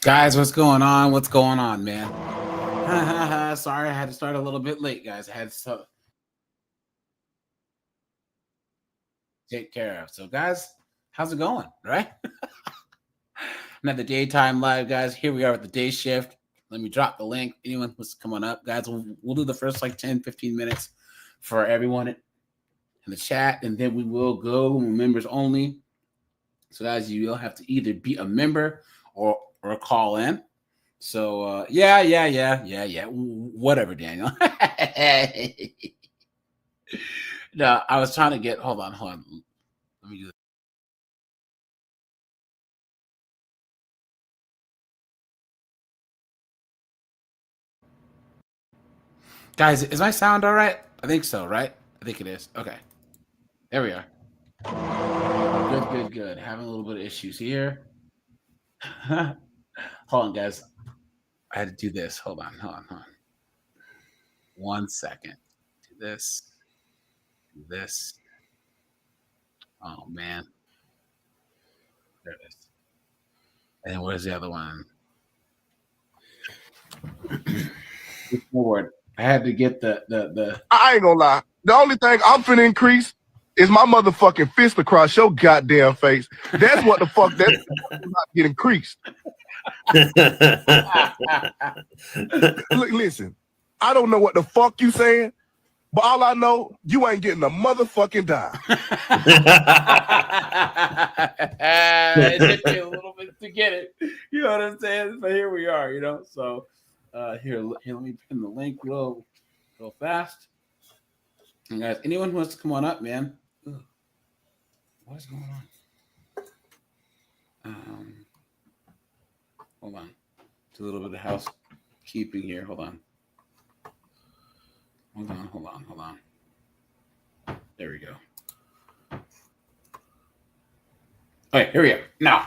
Guys, what's going on? What's going on, man? Sorry, I had to start a little bit late, guys. I had to take care of. So, guys, how's it going? Right? I'm at the daytime live, guys. Here we are with the day shift. Let me drop the link. Anyone who's coming up, guys, we'll do the first like 10, 15 minutes for everyone in the chat, and then we will go members only. So, guys, you will have to either be a member or call in. So, yeah. Whatever, Daniel. No, I was trying to get. Hold on. Let me do this. Guys, is my sound all right? I think so, right? I think it is. Okay. There we are. Good. Having a little bit of issues here. Hold on, guys. I had to do this. Hold on. 1 second. Do this. Oh, man. There it is. And then where's the other one? Forward. I had to get the. I ain't gonna lie. The only thing I'm finna increase is my motherfucking fist across your goddamn face. That's what the fuck that's not get increased. Look, listen, I don't know what the fuck you saying, but all I know, you ain't getting a motherfucking dime. It took me a little bit to get it. You know what I'm saying? But here we are, So here, let me pin the link real fast. And guys, anyone who wants to come on up, man. Ugh. What is going on? Hold on. Do a little bit of housekeeping here. Hold on. There we go. All right, here we go. Now,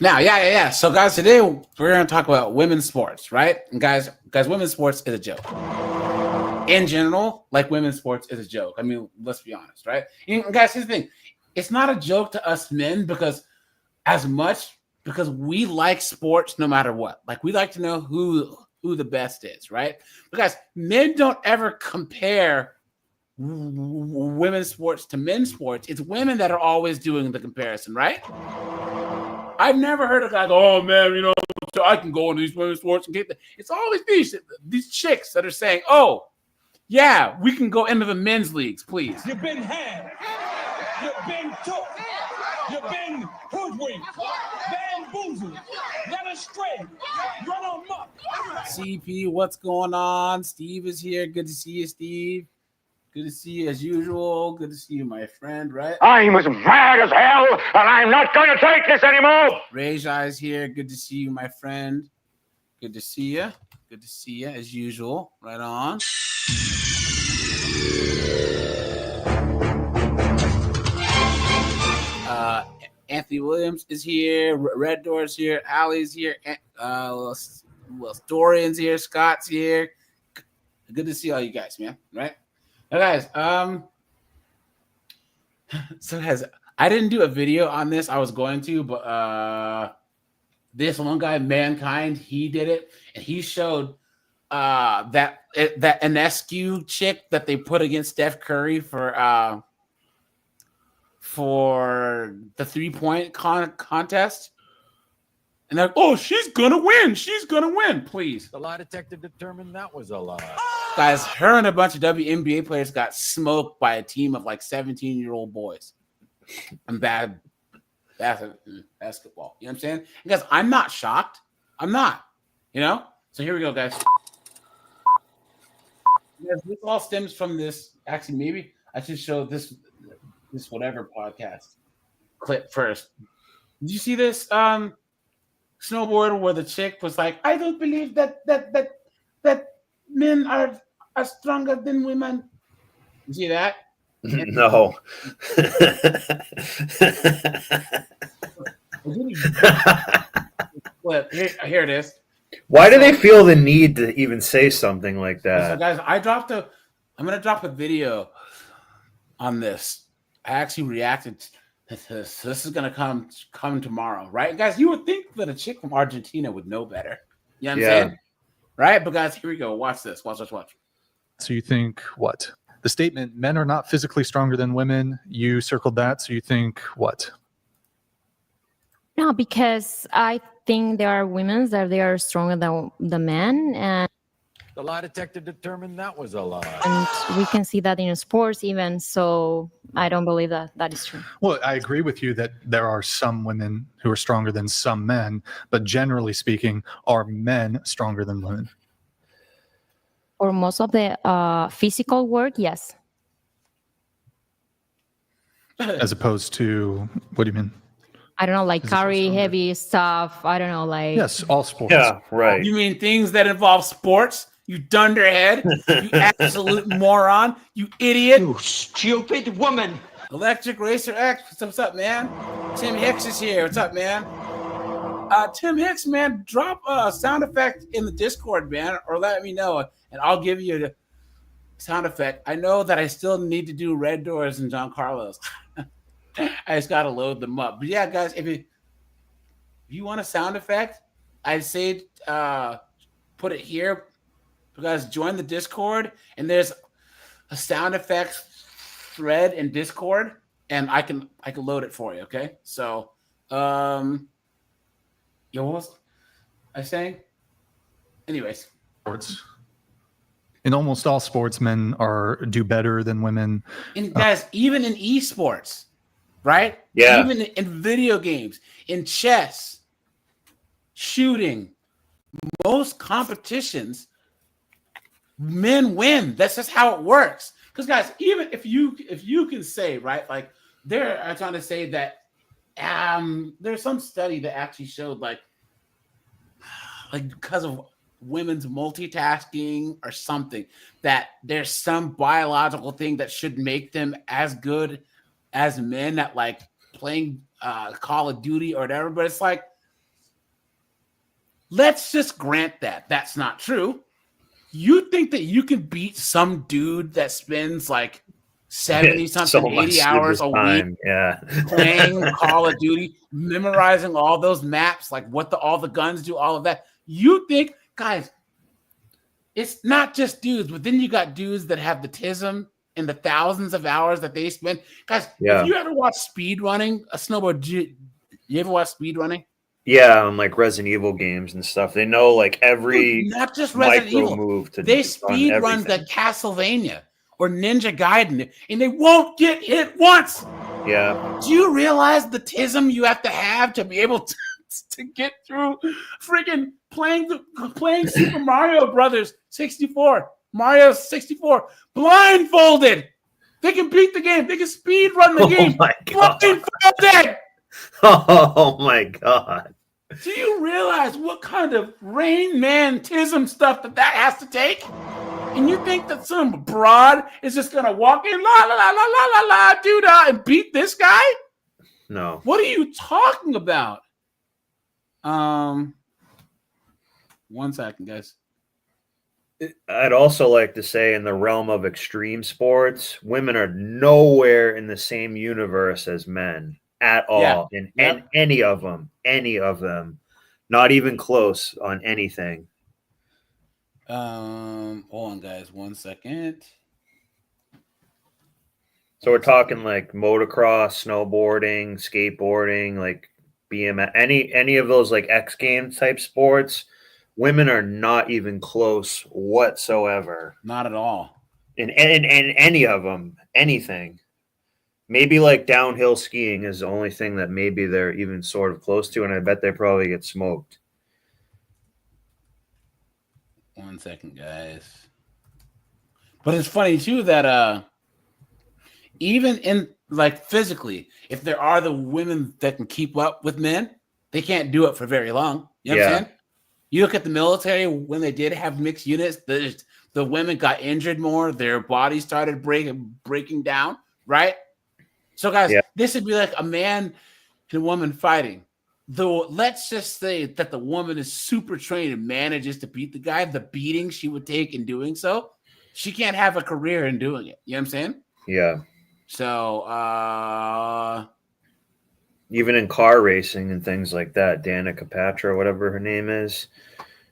yeah. So, guys, today we're going to talk about women's sports, right? And guys, women's sports is a joke. In general, like women's sports is a joke. I mean, let's be honest, right? And guys, here's the thing. It's not a joke to us men because we like sports no matter what. Like, we like to know who the best is, right? But guys, men don't ever compare women's sports to men's sports. It's women that are always doing the comparison, right? I've never heard a guy go, "Oh man, I can go into these women's sports and get the." It's always these chicks that are saying, "Oh, yeah, we can go into the men's leagues, please." You've been had. You've been took. You've been hoodwinked. Bamboozled. Led astray. Run amok. CP, what's going on? Steve is here. Good to see you, Steve. Good to see you as usual. Good to see you, my friend, right? I'm as mad as hell, and I'm not going to take this anymore. Rajai is here. Good to see you, my friend. Good to see you. Good to see you as usual. Right on. Anthony Williams is here. Red Door's here. Allie's here. Dorian's here. Scott's here. Good to see all you guys, man. Right? Now, guys, so guys, I didn't do a video on this. I was going to, but this one guy, Mankind, he did it, and he showed that Enescu chick that they put against Steph Curry for the 3-point contest. And they're like, "Oh, she's gonna win. She's gonna win." Please. The lie detector determined that was a lie. Guys, her and a bunch of WNBA players got smoked by a team of like 17-year-old boys. I'm bad basketball. You know what I'm saying? And guys, I'm not shocked. I'm not. So here we go, guys. This all stems from this. Actually, maybe I should show this whatever podcast clip first. Did you see this snowboard where the chick was like, "I don't believe that men are stronger than women"? You see that? No. Here it is. Why do they feel the need to even say something like that? So guys, I'm gonna drop a video on this. I actually reacted This is gonna come tomorrow, right, guys? You would think that a chick from Argentina would know better. You know what I'm saying? Right? But guys, here we go. Watch this. Watch. So you think what? The statement, men are not physically stronger than women, you circled that. So you think what? No, because I think there are women that they are stronger than the men, and The lie detector determined that was a lie. we can see that in sports even. So I don't believe that is true. Well, I agree with you that there are some women who are stronger than some men, but generally speaking, are men stronger than women? For most of the physical work, yes. As opposed to, what do you mean? I don't know, like Physically carry stronger. heavy stuff. I don't know, like Yes, all sports. Yeah, right. You mean things that involve sports? You dunderhead, you absolute moron, you idiot. You stupid woman. Electric Racer X, what's up, man? Tim Hicks is here. What's up, man? Tim Hicks, man, drop a sound effect in the Discord, man, or let me know, and I'll give you the sound effect. I know that I still need to do Red Doors and John Carlos. I just got to load them up. But yeah, guys, if you want a sound effect, I'd say put it here. You guys join the Discord, and there's a sound effects thread in Discord, and I can load it for you. Okay, so what was I saying? Anyways, Sports. In almost all sports, men do better than women. and guys, even in esports, right? Yeah. Even in video games, in chess, shooting, most competitions, men win. That's just how it works. Because guys, even if you can say, right, like they're trying to say that there's some study that actually showed like because of women's multitasking or something, that there's some biological thing that should make them as good as men at like playing Call of Duty or whatever. But it's like, let's just grant that that's not true. You think that you can beat some dude that spends like 70 something, 80 hours a week playing Call of Duty, memorizing all those maps, like what all the guns do, all of that. You think, guys, it's not just dudes, but then you got dudes that have the tism and the thousands of hours that they spend. Guys, if you ever watch speed running, a snowboard, you ever watch speed running? Yeah, on like Resident Evil games and stuff. They know like every not just Resident Evil move to they speed run the Castlevania or Ninja Gaiden, and they won't get hit once. Yeah. Do you realize the tism you have to be able to get through freaking playing Super Mario Brothers 64, Mario 64, blindfolded? They can beat the game. They can speed run the game. My God. Blindfolded. Oh my God. Do you realize what kind of Rain Man-tism stuff that has to take? And you think that some broad is just going to walk in, la, la, la, la, la, la, la, doo-da, and beat this guy? No. What are you talking about? 1 second, guys. I'd also like to say in the realm of extreme sports, women are nowhere in the same universe as men. At all, in any of them, not even close on anything. Hold on, guys, 1 second. So we're talking like motocross, snowboarding, skateboarding, like BMX, any of those like X Games type sports. Women are not even close whatsoever. Not at all. In any of them, anything. Maybe like downhill skiing is the only thing that maybe they're even sort of close to, and I bet they probably get smoked. 1 second, guys. But it's funny too that even in like physically, if there are the women that can keep up with men, they can't do it for very long. You know what I'm saying? You look at the military when they did have mixed units, the women got injured more, their bodies started breaking down, right? So, guys, this would be like a man and a woman fighting. Though, let's just say that the woman is super trained and manages to beat the guy. The beating she would take in doing so, she can't have a career in doing it. You know what I'm saying? Yeah. So, Even in car racing and things like that, Danica Patra, whatever her name is,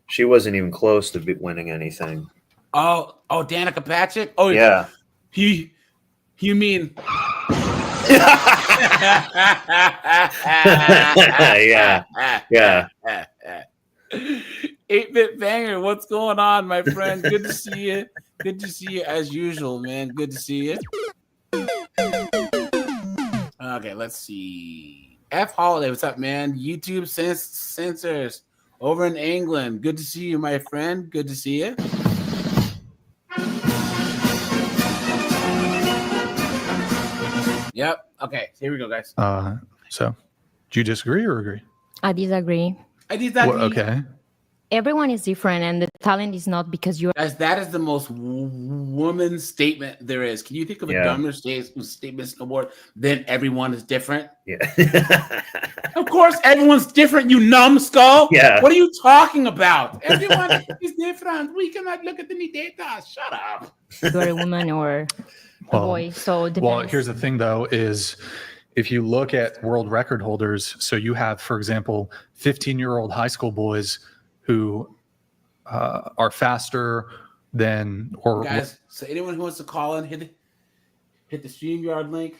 she wasn't even close to winning anything. Oh, Danica Patrick. Oh, Yeah. You mean? Yeah. 8-bit banger. What's going on, my friend? Good to see you. Good to see you as usual, man. Good to see you. Okay, let's see. F Holiday, what's up, man? YouTube censors over in England. Good to see you, my friend. Good to see you. Yep. Okay, here we go, guys. So, do you disagree or agree? I disagree. I disagree. Okay. Everyone is different, and the talent is not because you are. Guys, that is the most woman statement there is. Can you think of a dumber statement snowboard than everyone is different? Yeah. Of course, everyone's different, you numbskull. Yeah. What are you talking about? Everyone is different. We cannot look at any data. Shut up. You are a woman or a boy, so it Well, depends. here's the thing, though, is if you look at world record holders, so you have, for example, 15-year-old high school boys who are faster than or Guys, so anyone who wants to call in, hit the StreamYard link.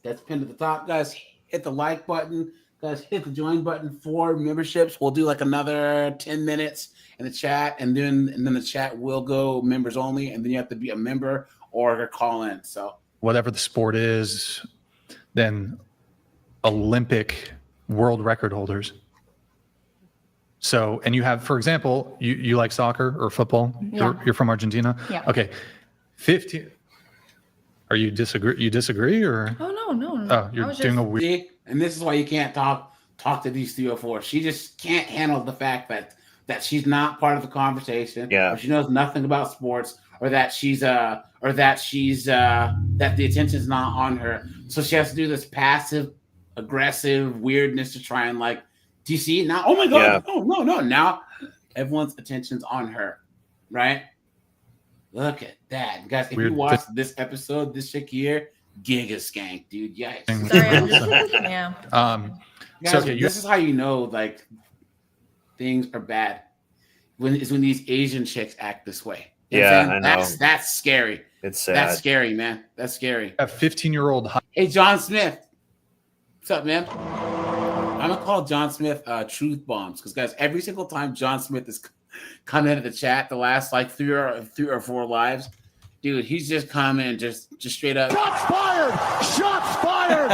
That's pinned at the top. Guys, hit the like button. Guys, hit the join button for memberships. We'll do like another 10 minutes in the chat, and then the chat will go members only, and then you have to be a member or call in. So whatever the sport is, then Olympic world record holders. So, and you have, for example, you like soccer or football? Yeah. You're from Argentina? Yeah. Okay. 15. Are you disagree? You disagree or? Oh, no. Oh, you're doing a weird. see, and this is why you can't talk to these 304. She just can't handle the fact that she's not part of the conversation. Yeah. Or she knows nothing about sports, or that that the attention's not on her. So she has to do this passive aggressive weirdness to try and like, do you see now? Oh my God. Yeah. No. Now everyone's attention's on her, right? Look at that. Guys, if Weird you watched this episode, this Shakir, Giga Skank, dude. Yikes. Sorry, I'm just, yeah. Guys, So, okay, this is how you know like things are bad. When these Asian chicks act this way. You know what I'm Yeah, saying? I know. That's scary. It's sad. That's scary, man. That's scary. A 15-year-old. Hey, John Smith. What's up, man? I'm gonna call John Smith truth bombs because guys, every single time John Smith has come into the chat the last like three or four lives, dude, he's just coming just straight up. Shots fired!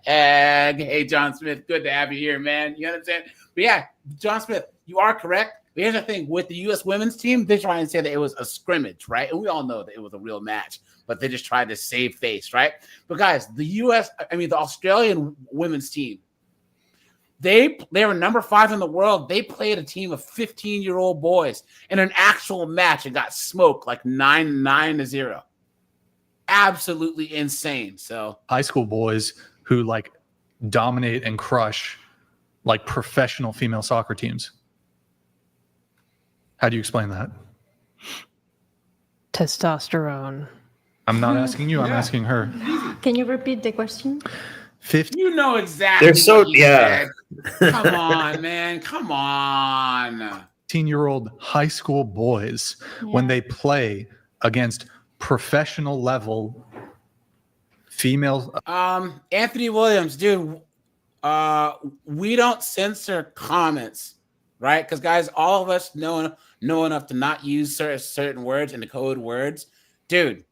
Hey, John Smith, good to have you here, man. You understand? But yeah, John Smith, you are correct. But here's the thing with the U.S. women's team, they try and say that it was a scrimmage, right? And we all know that it was a real match, but they just tried to save face, right? But guys, the Australian women's team, they were number 5 in the world. They played a team of 15-year-old boys in an actual match and got smoked like 9-0. Absolutely insane. So High school boys who like dominate and crush like professional female soccer teams. How do you explain that? Testosterone. I'm not asking you. I'm asking her. Can you repeat the question? 15. you know exactly. They're so what you yeah. said. Come on, man. Come on. 15-year-old high school boys when they play against professional level female. Anthony Williams, dude. We don't censor comments, right? Because guys, all of us know enough to not use certain words and the code words, dude.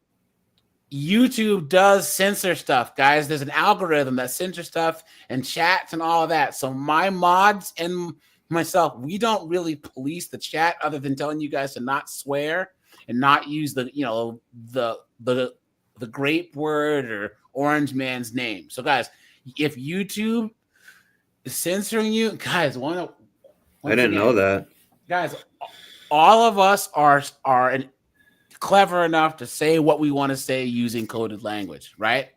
YouTube does censor stuff, guys. There's an algorithm that censors stuff and chats and all of that. So my mods and myself, we don't really police the chat other than telling you guys to not swear and not use the grape word or orange man's name. So guys, if YouTube is censoring you, guys, I didn't know that. Guys, all of us are clever enough to say what we want to say using coded language, right?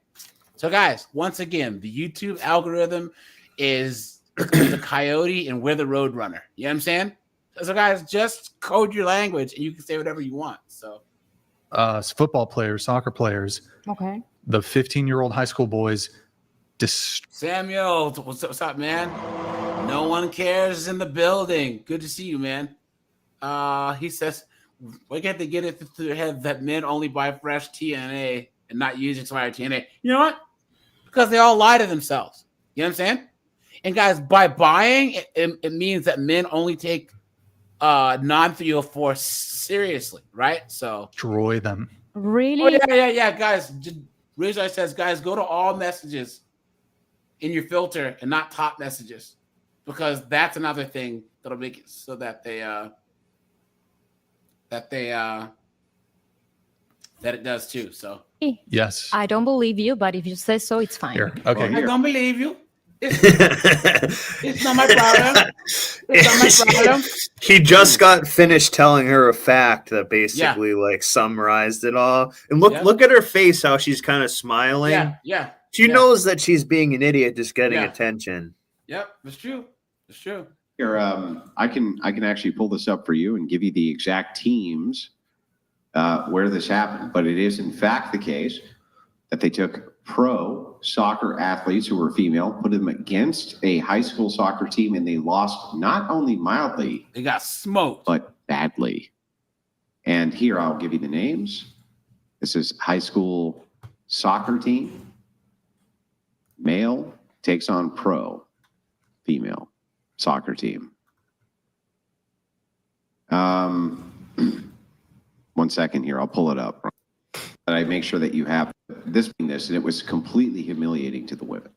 So guys, once again, the YouTube algorithm is the coyote and we're the road runner. You know what I'm saying? So guys, just code your language and you can say whatever you want. So Football players, soccer players, Okay. the 15-year-old high school boys Samuel, what's up, man? No one cares in the building. Good to see you, man. He says, why can't they get it through their head that men only buy fresh TNA and not use expired TNA? You know what? Because they all lie to themselves. You know what I'm saying? And guys, by buying, it means that men only take non-304 seriously, right? So Destroy them. Really? Oh, yeah, guys. Reese says, guys, go to all messages in your filter and not top messages, because that's another thing that'll make it so that that it does too. So Yes. I don't believe you, but if you say so, it's fine. Here. Okay. I don't believe you. It's not my problem. It's not my problem. He just got finished telling her a fact that basically like summarized it all. And look at her face, how she's kind of smiling. Yeah. She knows that she's being an idiot, just getting attention. Yep, that's true. That's true. Here, I can actually pull this up for you and give you the exact teams where this happened. But it is in fact the case that they took pro soccer athletes who were female, put them against a high school soccer team, and they lost not only mildly, they got smoked, but badly. And here I'll give you the names. This is high school soccer team. Male takes on pro female soccer team. 1 second here, I'll pull it up. But I make sure that you have this, and it was completely humiliating to the women.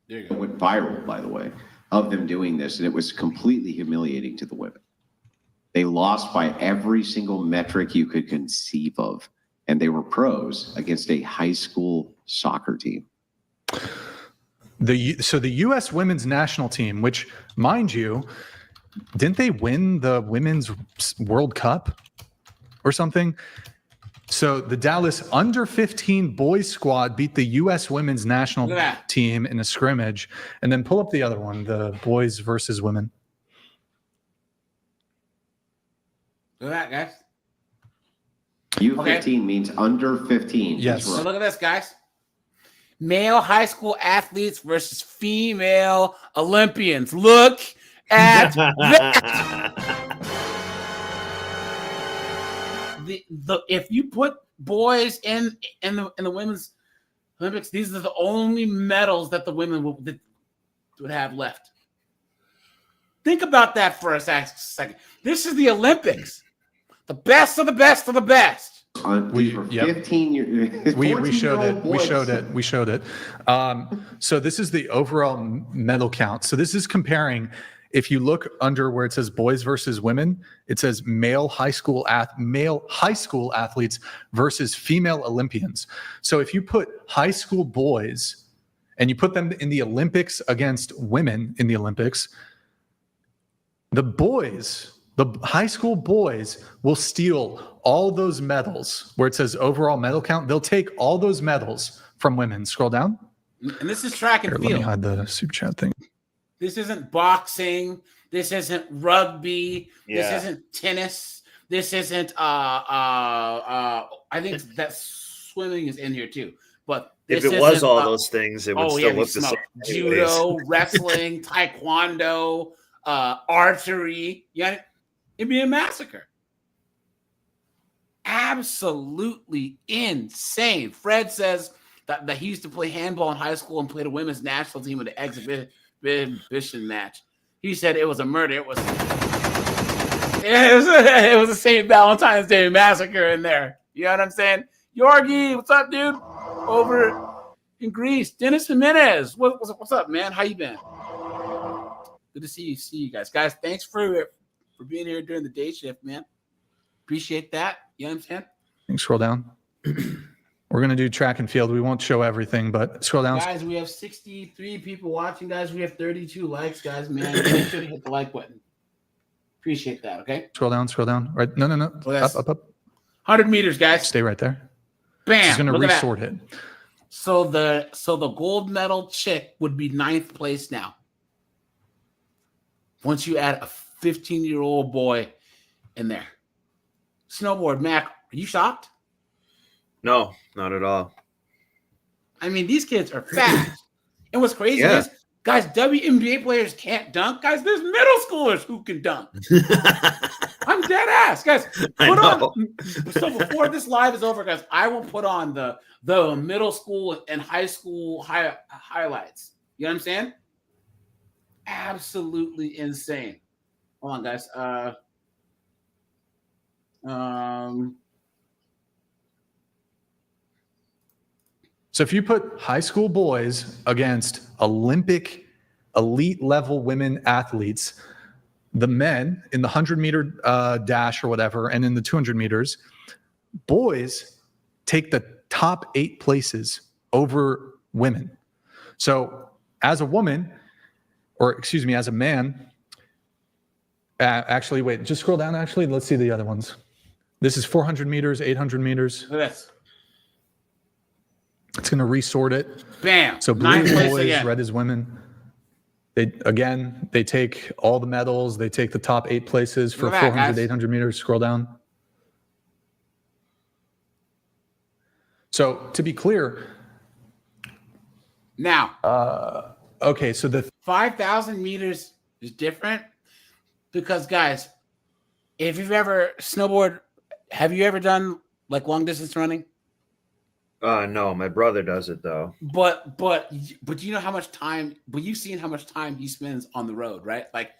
There you go. It went viral, by the way, of them doing this, and it was completely humiliating to the women. They lost by every single metric you could conceive of, and they were pros against a high school soccer team. So the U.S. women's national team, which, mind you, didn't they win the Women's World Cup or something? So the Dallas under 15 boys squad beat the U.S. women's national team in a scrimmage. And then pull up the other one, the boys versus women. Look at that, guys. U15 means under 15. Yes. So look at this, guys. Male high school athletes versus female Olympians. Look at that. If you put boys in the women's Olympics, these are the only medals that the women would have left. Think about that for a second. This is the Olympics. The best of the best of the best. We 15 years. We showed it. So this is the overall medal count. So this is comparing. If you look under where it says boys versus women, it says male high school athletes versus female Olympians. So if you put high school boys and you put them in the Olympics against women in the Olympics, the high school boys will steal all those medals where it says overall medal count. They'll take all those medals from women. Scroll down. And this is track and field. Let me hide the super chat thing. This isn't boxing. This isn't rugby. This isn't tennis. This isn't I think that swimming is in here too. But if it was all those things, it would still look the same. Judo, wrestling, taekwondo, archery. Yeah, it'd be a massacre. Absolutely insane. Fred says that he used to play handball in high school and played a women's national team in the exhibition match. He said it was a murder. It was a St. Valentine's Day massacre in there. You know what I'm saying? Yorgi, what's up, dude? Over in Greece. Dennis Jimenez, what's up, man? How you been? Good to see you guys. Guys, thanks for being here during the day shift, man. Appreciate that. You know what I'm saying? Scroll down. We're going to do track and field. We won't show everything, but scroll down. Guys, we have 63 people watching, guys. We have 32 likes, guys. Man, make sure to hit the like button. Appreciate that, okay? Scroll down. Right. No. Up. 100 meters, guys. Stay right there. Bam. She's going to resort it. So the gold medal chick would be 9th place now. Once you add a 15-year-old boy in there. Snowboard, Mac, are you shocked? No, not at all. I mean, these kids are fast. And what's crazy is, guys, WNBA players can't dunk. Guys, there's middle schoolers who can dunk. I'm dead ass, guys. Put on. So before this live is over, guys, I will put on the middle school and high school highlights. You know what I'm saying? Absolutely insane. Hold on, guys. So if you put high school boys against Olympic elite level women athletes, the men in the 100-meter dash or whatever, and in the 200 meters, boys take the top 8 places over women. So as a woman, or excuse me, as a man, actually, wait, just scroll down. Actually, let's see the other ones. This is 400 meters, 800 meters. Look at this. It's going to resort it. Bam. So blue is boys, red is women. They take all the medals. They take the top 8 places for 400, 800 meters. Scroll down. So to be clear. Now. Okay, so the 5,000 meters is different because, guys, if you've ever snowboard, have you ever done like long distance running? No, my brother does it though. But do you know how much time? But you've seen how much time he spends on the road, right? Like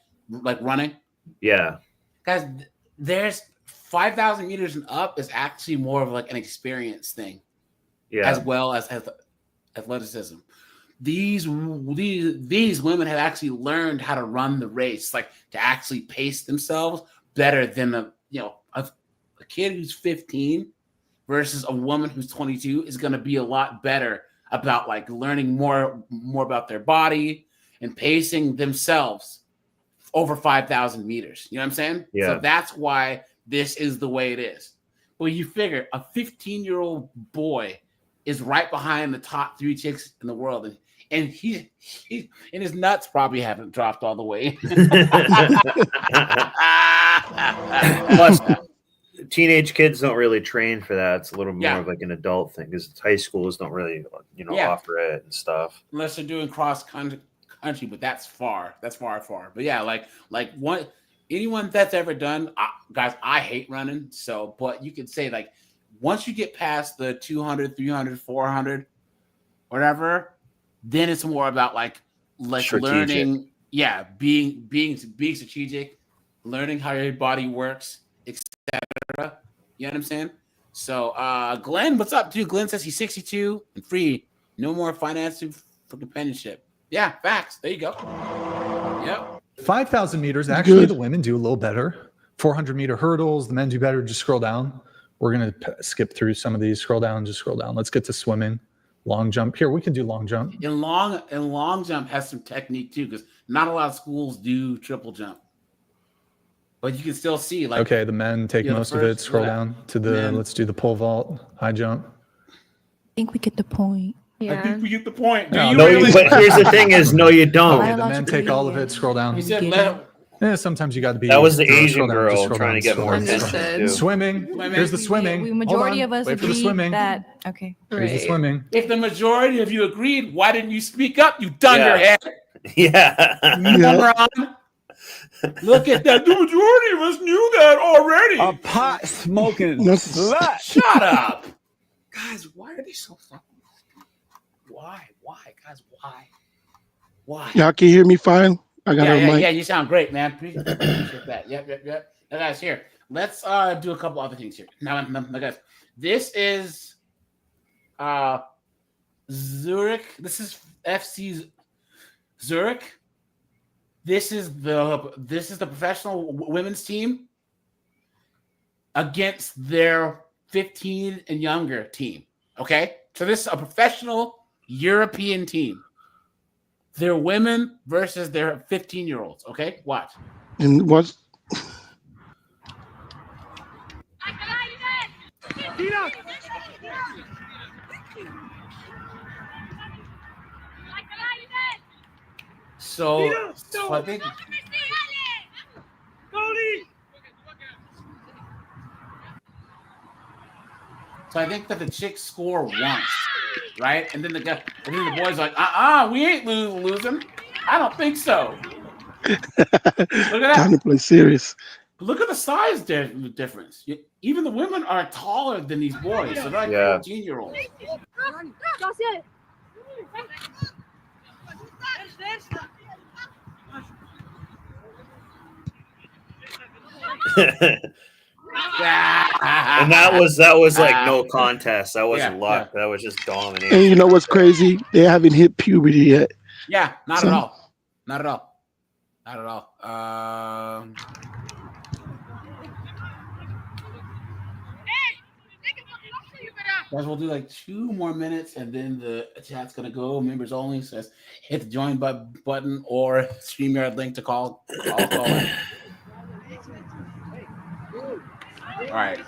running. Yeah, guys, there's 5,000 meters and up is actually more of like an experience thing, as well as athleticism. These women have actually learned how to run the race, like to actually pace themselves better than a kid who's 15 versus a woman who's 22 is going to be a lot better about like learning more about their body and pacing themselves over 5,000 meters. You know what I'm saying? Yeah. So that's why this is the way it is. Well, you figure a 15-year-old boy is right behind the top 3 chicks in the world, and he and his nuts probably haven't dropped all the way. Plus, teenage kids don't really train for that. It's a little more of like an adult thing because high schools don't really, offer it and stuff. Unless they're doing cross country, but that's far. That's far. But yeah, like anyone that's ever done, guys, I hate running. So, but you could say like once you get past the 200, 300, 400, whatever, then it's more about like strategic. learning. Yeah, being strategic, learning how your body works, etc. You know what I'm saying? So, Glenn, what's up, dude? Glenn says he's 62 and free. No more financing for companionship. Yeah, facts. There you go. Yep. 5,000 meters. Actually, the women do a little better. 400-meter hurdles. The men do better. Just scroll down. We're going to skip through some of these. Scroll down. Just scroll down. Let's get to swimming. Long jump. Here, we can do long jump. And long jump has some technique too, because not a lot of schools do triple jump. But you can still see like okay, the men take most of it. Scroll down to the let's do the pole vault, high jump. I think we get the point. I think we get the point. But here's the thing is, no, you don't. Okay, the men take all of it. Scroll down. He said sometimes you got to be. That was the Asian girl trying to get more attention. Swimming. Here's the swimming. The majority of us agreed that. Okay. Here's the swimming. If the majority of you agreed, why didn't you speak up? You done your head. Yeah. Moron. Look at that. The majority of us knew that already. A pot smoking slut. Shut up. Guys, why are they so fucking? Why? Guys, why? Y'all can hear me fine? I got a mic. Yeah, you sound great, man. Appreciate that. Yep. Now, guys, here. Let's do a couple other things here. Now, guys, this is Zurich. This is FC Zurich. This is the professional women's team against their 15 and younger team. Okay, so this is a professional European team. They're women versus their 15-year-olds. Okay, watch. And what's so I think that the chicks score once, right? And then the boys like, we ain't losing. I don't think so. Look at that. Time to play serious. Look at the size difference. Even the women are taller than these boys. So they're like 14-year-olds. And that was like no contest. That wasn't luck. That was just domination. And you know what's crazy? They haven't hit puberty yet. Yeah, not at all. Not at all. Guys, we'll do like 2 more minutes, and then the chat's gonna go. Members only says hit the join button or StreamYard link to call. All right.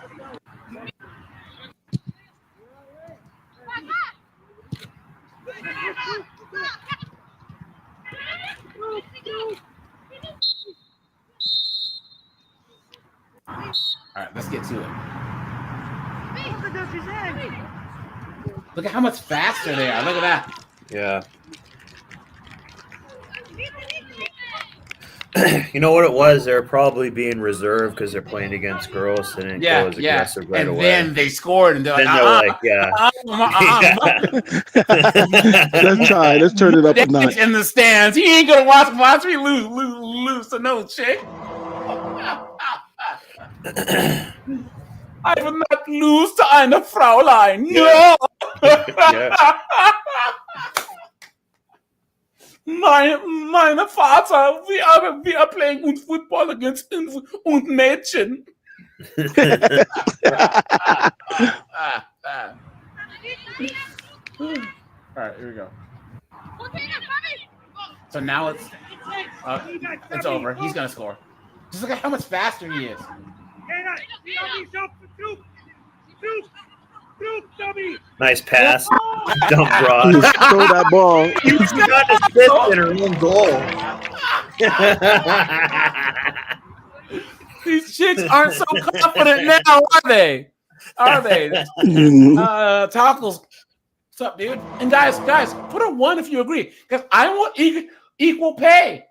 All right, let's get to it. Look at how much faster they are. Look at that. Yeah. You know what it was? They're probably being reserved because they're playing against girls. They didn't go as aggressive right away. And then they scored, and they're like, Let's try. Let's turn it up a notch. In the stands. He ain't gonna watch me lose to no chick. I will not lose to eine Fraulein. No. Meine Vater, we are playing football against und Mädchen. All right, here we go. So now it's over. He's gonna score. Just look at how much faster he is. Nice pass. Dump draw. Throw that ball. You got to sit in her own goal. These chicks aren't so confident now, are they? Tackles. What's up, dude? And guys, put a 1 if you agree, because I want equal pay.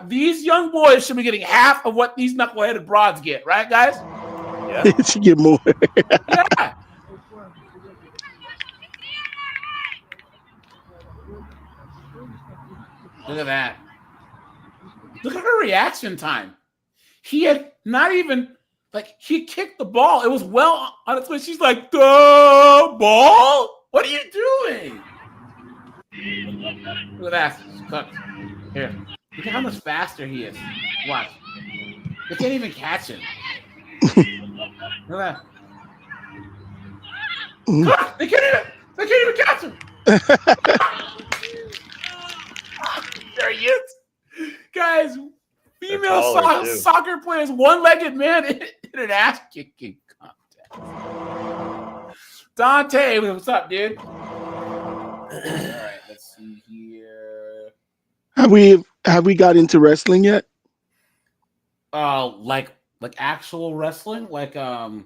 These young boys should be getting half of what these knuckleheaded broads get, right, guys? Yeah. They should get more. Yeah. Look at that. Look at her reaction time. He had not even, he kicked the ball. It was well on its way. She's like, the ball? What are you doing? Look at that. Look. Here. Look at how much faster he is. Watch. They can't even catch him. Look at that. They can't even catch him. There he is. Guys, female soccer players, one-legged man in an ass-kicking contest. Dante, what's up, dude? All right, let's see here. Have we got into wrestling yet? Like actual wrestling, the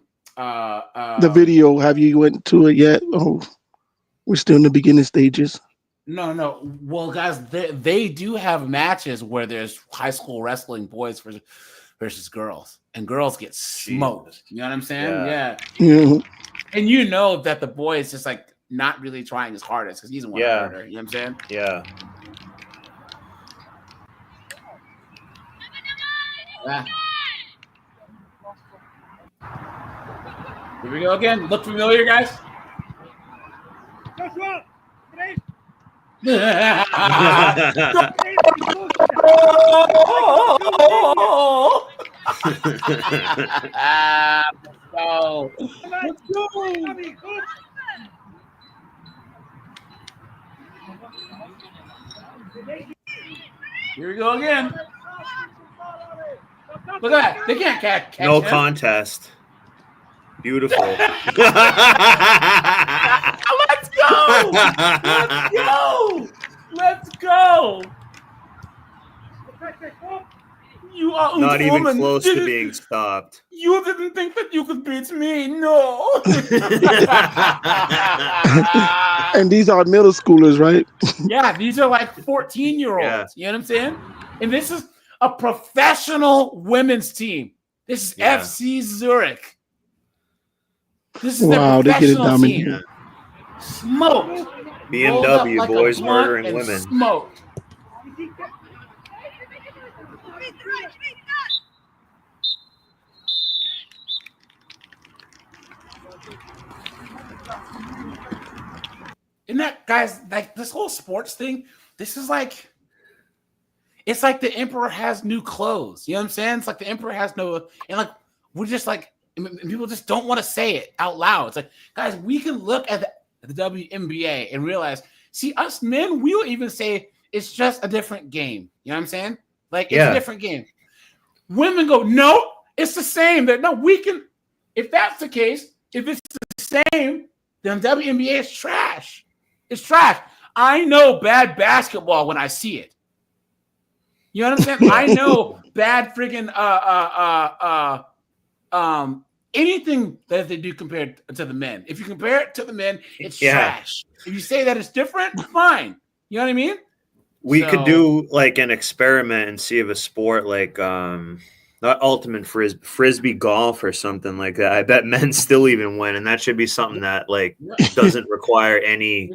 video. Have you went to it yet? Oh, we're still in the beginning stages. No. Well, guys, they do have matches where there's high school wrestling boys versus girls, and girls get smoked. You know what I'm saying? Yeah. Mm-hmm. And you know that the boy is just not really trying his hardest because he's the one that hurt her. You know what I'm saying? Yeah. Here we go again. Look familiar, guys? Let's go. Here we go again. Look at that. They can't catch No him. contest. Beautiful. Let's go. Let's go. Let's go. You are Not even woman. close to being stopped. You didn't think that you could beat me, no. And these are middle schoolers, right? Yeah, these are like 14-year-olds. Yeah. You know what I'm saying? And this is a professional women's team. This is FC Zurich. This is Wow, the they get it professional team. dominated. Smoked. BMW, Like boys murdering women. Smoked. Isn't that, guys, like this whole sports thing, this is like, it's like the emperor has new clothes. You know what I'm saying? It's like the emperor has no, and like, we're just like, people just don't want to say it out loud. It's like, guys, we can look at the WNBA and realize, see, us men, we will even say it's just a different game. You know what I'm saying? Like, it's a different game. Women go, no, it's the same. No, we can, if that's the case, if it's the same, then WNBA is trash. It's trash. I know bad basketball when I see it. You know what I'm saying? I know bad friggin' anything that they do compared to the men. If you compare it to the men, it's trash. If you say that it's different, fine. You know what I mean? We could do like an experiment and see if a sport like not ultimate frisbee golf or something like that. I bet men still even win, and that should be something that like doesn't require any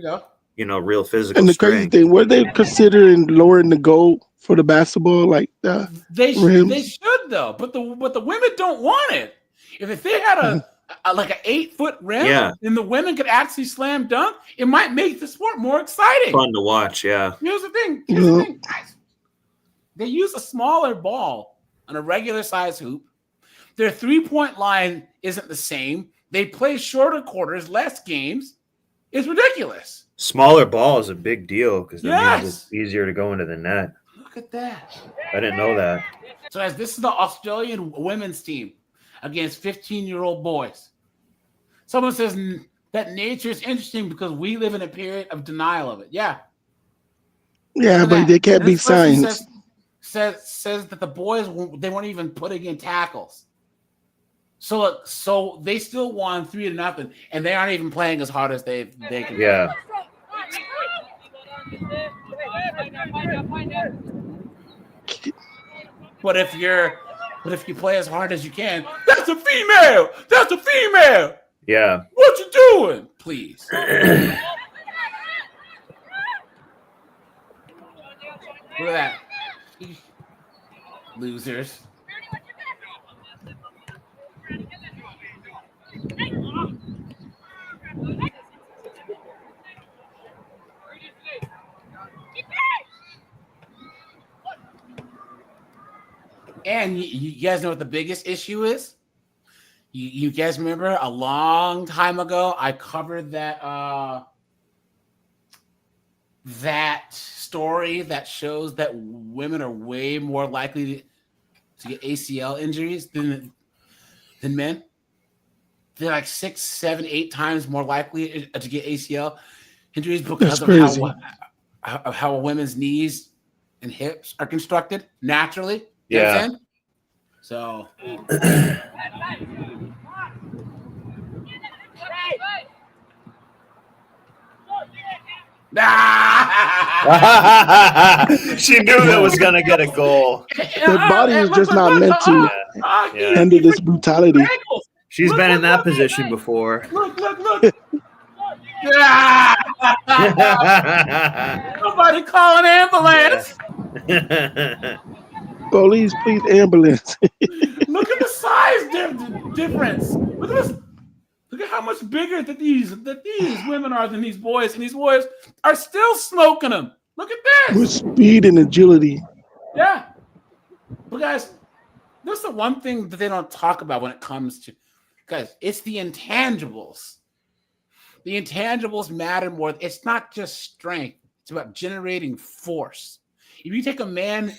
real physical. And the strength. crazy thing, were they considering lowering the goal for the basketball? Like they should though, but the women don't want it. If they had like an 8-foot rim, and the women could actually slam dunk, it might make the sport more exciting. Fun to watch, yeah. Here's the thing, guys. They use a smaller ball on a regular size hoop. Their 3-point line isn't the same. They play shorter quarters, less games. It's ridiculous. Smaller ball is a big deal because that means it's easier to go into the net. Look at that. I didn't know that. So guys, this is the Australian women's team against 15-year-old boys. Someone says that nature is interesting because we live in a period of denial of it. Yeah. Yeah, but they can't be science. Says that the boys, they weren't even putting in tackles. So they still won 3-0, and they aren't even playing as hard as they can. Yeah. But if you play as hard as you can, that's a female. That's a female. Yeah. What you doing? Please. Look at that. Losers. And you guys know what the biggest issue is? You guys remember a long time ago I covered that that story that shows that women are way more likely to get ACL injuries than men. They're like 6, 7, 8 times more likely to get ACL injuries because of how a women's knees and hips are constructed naturally. You know what I'm saying? So she knew that was gonna get a goal. Their body is just not meant to handle this brutality. She's been in that position before. Look. Somebody call an ambulance. Police, please, ambulance. Look at the size difference. Look at this. Look at how much bigger that these women are than these boys, and these boys are still smoking them. Look at this. With speed and agility. Yeah. But guys, there's the one thing that they don't talk about when it comes to, guys, it's the intangibles. The intangibles matter more. It's not just strength. It's about generating force. If you take a man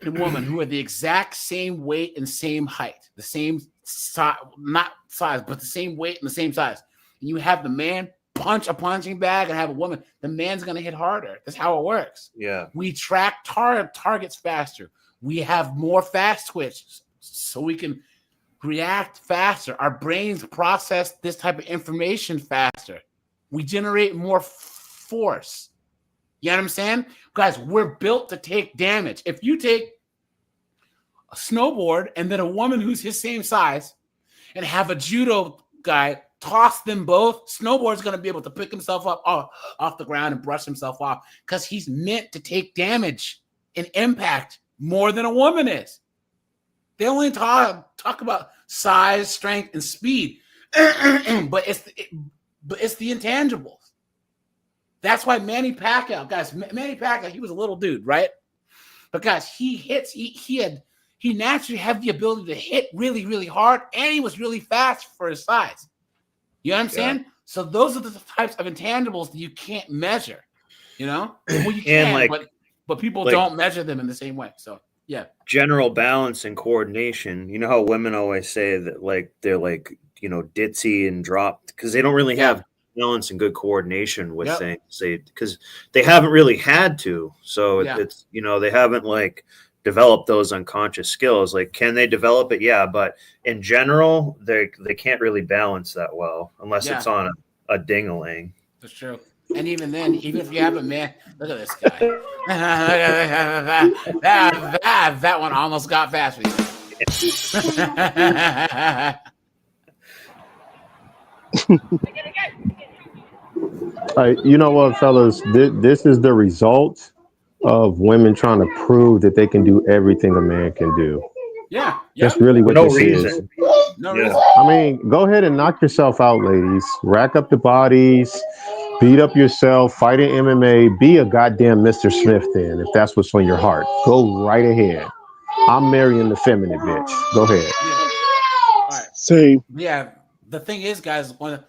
and a woman who are the exact same weight and same height, the same size, not size, but the same weight and the same size, and you have the man punch a punching bag and have a woman, the man's going to hit harder. That's how it works. Yeah. We track targets faster. We have more fast twitch, so we can react faster. Our brains process this type of information faster. We generate more force. You know what I'm saying? Guys, we're built to take damage. If you take a snowboard and then a woman who's his same size and have a judo guy toss them both, snowboard's going to be able to pick himself up off the ground and brush himself off because he's meant to take damage and impact more than a woman is. They only talk about size, strength, and speed, but it's the intangibles. That's why Manny Pacquiao, guys, Manny Pacquiao, he was a little dude, right? But guys, he naturally had the ability to hit really, really hard, and he was really fast for his size. You know what I'm saying? So those are the types of intangibles that you can't measure. You know, well, you can, but people don't measure them in the same way. So yeah, general balance and coordination. You know how women always say that they're ditzy and dropped because they don't really have balance and good coordination with things. Because they haven't really had to. So it's they haven't develop those unconscious skills. Can they develop it? Yeah, but in general, they can't really balance that well unless it's on a ding-a-ling. That's true. And even then, even if you have a man, look at this guy. that one almost got past me. You know what, fellas? This is the result of women trying to prove that they can do everything a man can do. Yeah. That's really what this is. No reason. I mean, go ahead and knock yourself out, ladies. Rack up the bodies, beat up yourself, fight in MMA, be a goddamn Mr. Smith then, if that's what's on your heart. Go right ahead. I'm marrying the feminine bitch. Go ahead. All right. Same. Yeah. The thing is, guys, once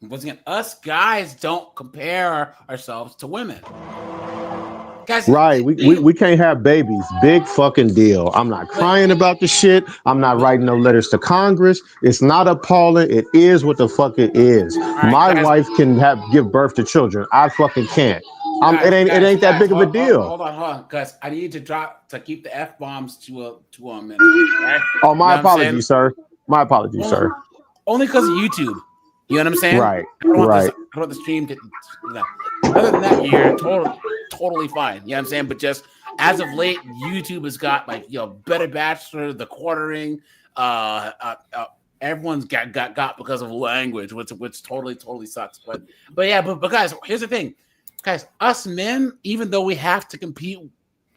again, us guys don't compare ourselves to women. Guys, right, we can't have babies. Big fucking deal. I'm not crying about the shit. I'm not writing no letters to Congress. It's not appalling. It is what the fuck it is. My wife can give birth to children. I fucking can't. It ain't that big of a deal. Hold on, guys. I need to keep the F-bombs to a minute. Right? Oh, my apologies, sir. My apologies, sir. Only because of YouTube. You know what I'm saying? Right. I don't want the stream to. Other than that, you're totally fine. You know what I'm saying? But just as of late, YouTube has got Better Bachelor, The Quartering. Everyone's got because of language, which totally sucks. But guys, here's the thing, guys. Us men, even though we have to compete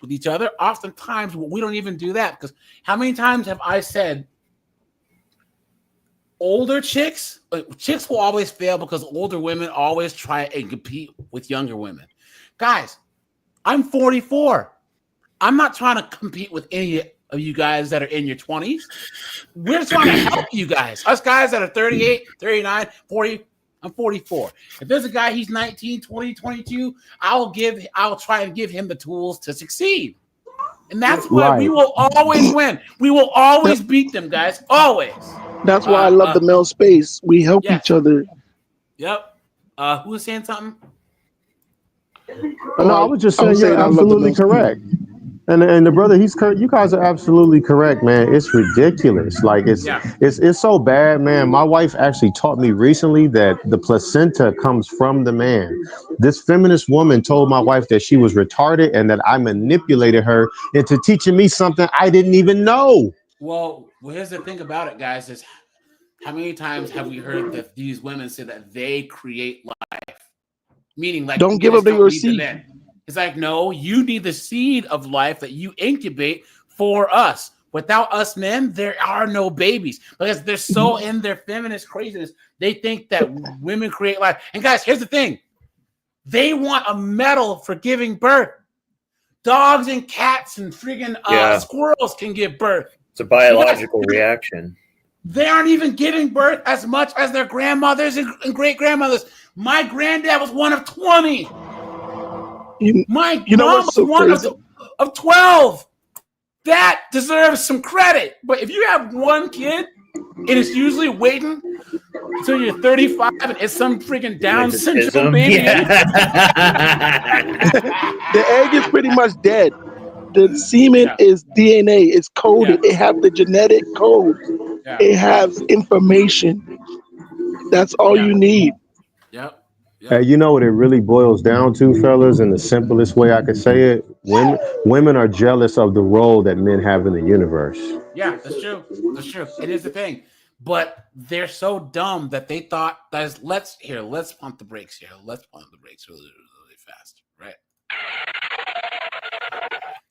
with each other, oftentimes we don't even do that because how many times have I said? Older chicks will always fail because older women always try and compete with younger women. Guys, I'm 44. I'm not trying to compete with any of you guys that are in your 20s. We're trying to help you guys. Us guys that are 38, 39, 40, I'm 44. If there's a guy, he's 19, 20, 22, I'll try and give him the tools to succeed. And that's why we will always win. We will always beat them, guys. Always. That's why I love the male space. We help each other. Yep. Who was saying something? No, I was just saying you're absolutely correct. And the brother, you guys are absolutely correct, man. It's ridiculous. It's so bad, man. My wife actually taught me recently that the placenta comes from the man. This feminist woman told my wife that she was retarded and that I manipulated her into teaching me something I didn't even know. Well, here's the thing about it, guys, is how many times have we heard that these women say that they create life? Meaning, don't give up your seed. It's no, you need the seed of life that you incubate for us. Without us men, there are no babies because they're so in their feminist craziness. They think that women create life. And guys, here's the thing. They want a medal for giving birth. Dogs and cats and friggin' squirrels can give birth. It's a biological reaction. They aren't even giving birth as much as their grandmothers and great-grandmothers. My granddad was one of 20. My mom was one of 12. That deserves some credit. But if you have one kid, and it's usually waiting until you're 35 and it's some freaking Down syndrome baby. The egg is pretty much dead. The semen is DNA. It's coded. It have the genetic code. It has information. That's all you need. Yep. Hey, you know what it really boils down to, fellas, in the simplest way I could say it? Women are jealous of the role that men have in the universe. Yeah, that's true. That's true. It is the thing. But they're so dumb that they thought that let's pump the brakes here. Let's pump the brakes really, really fast, right?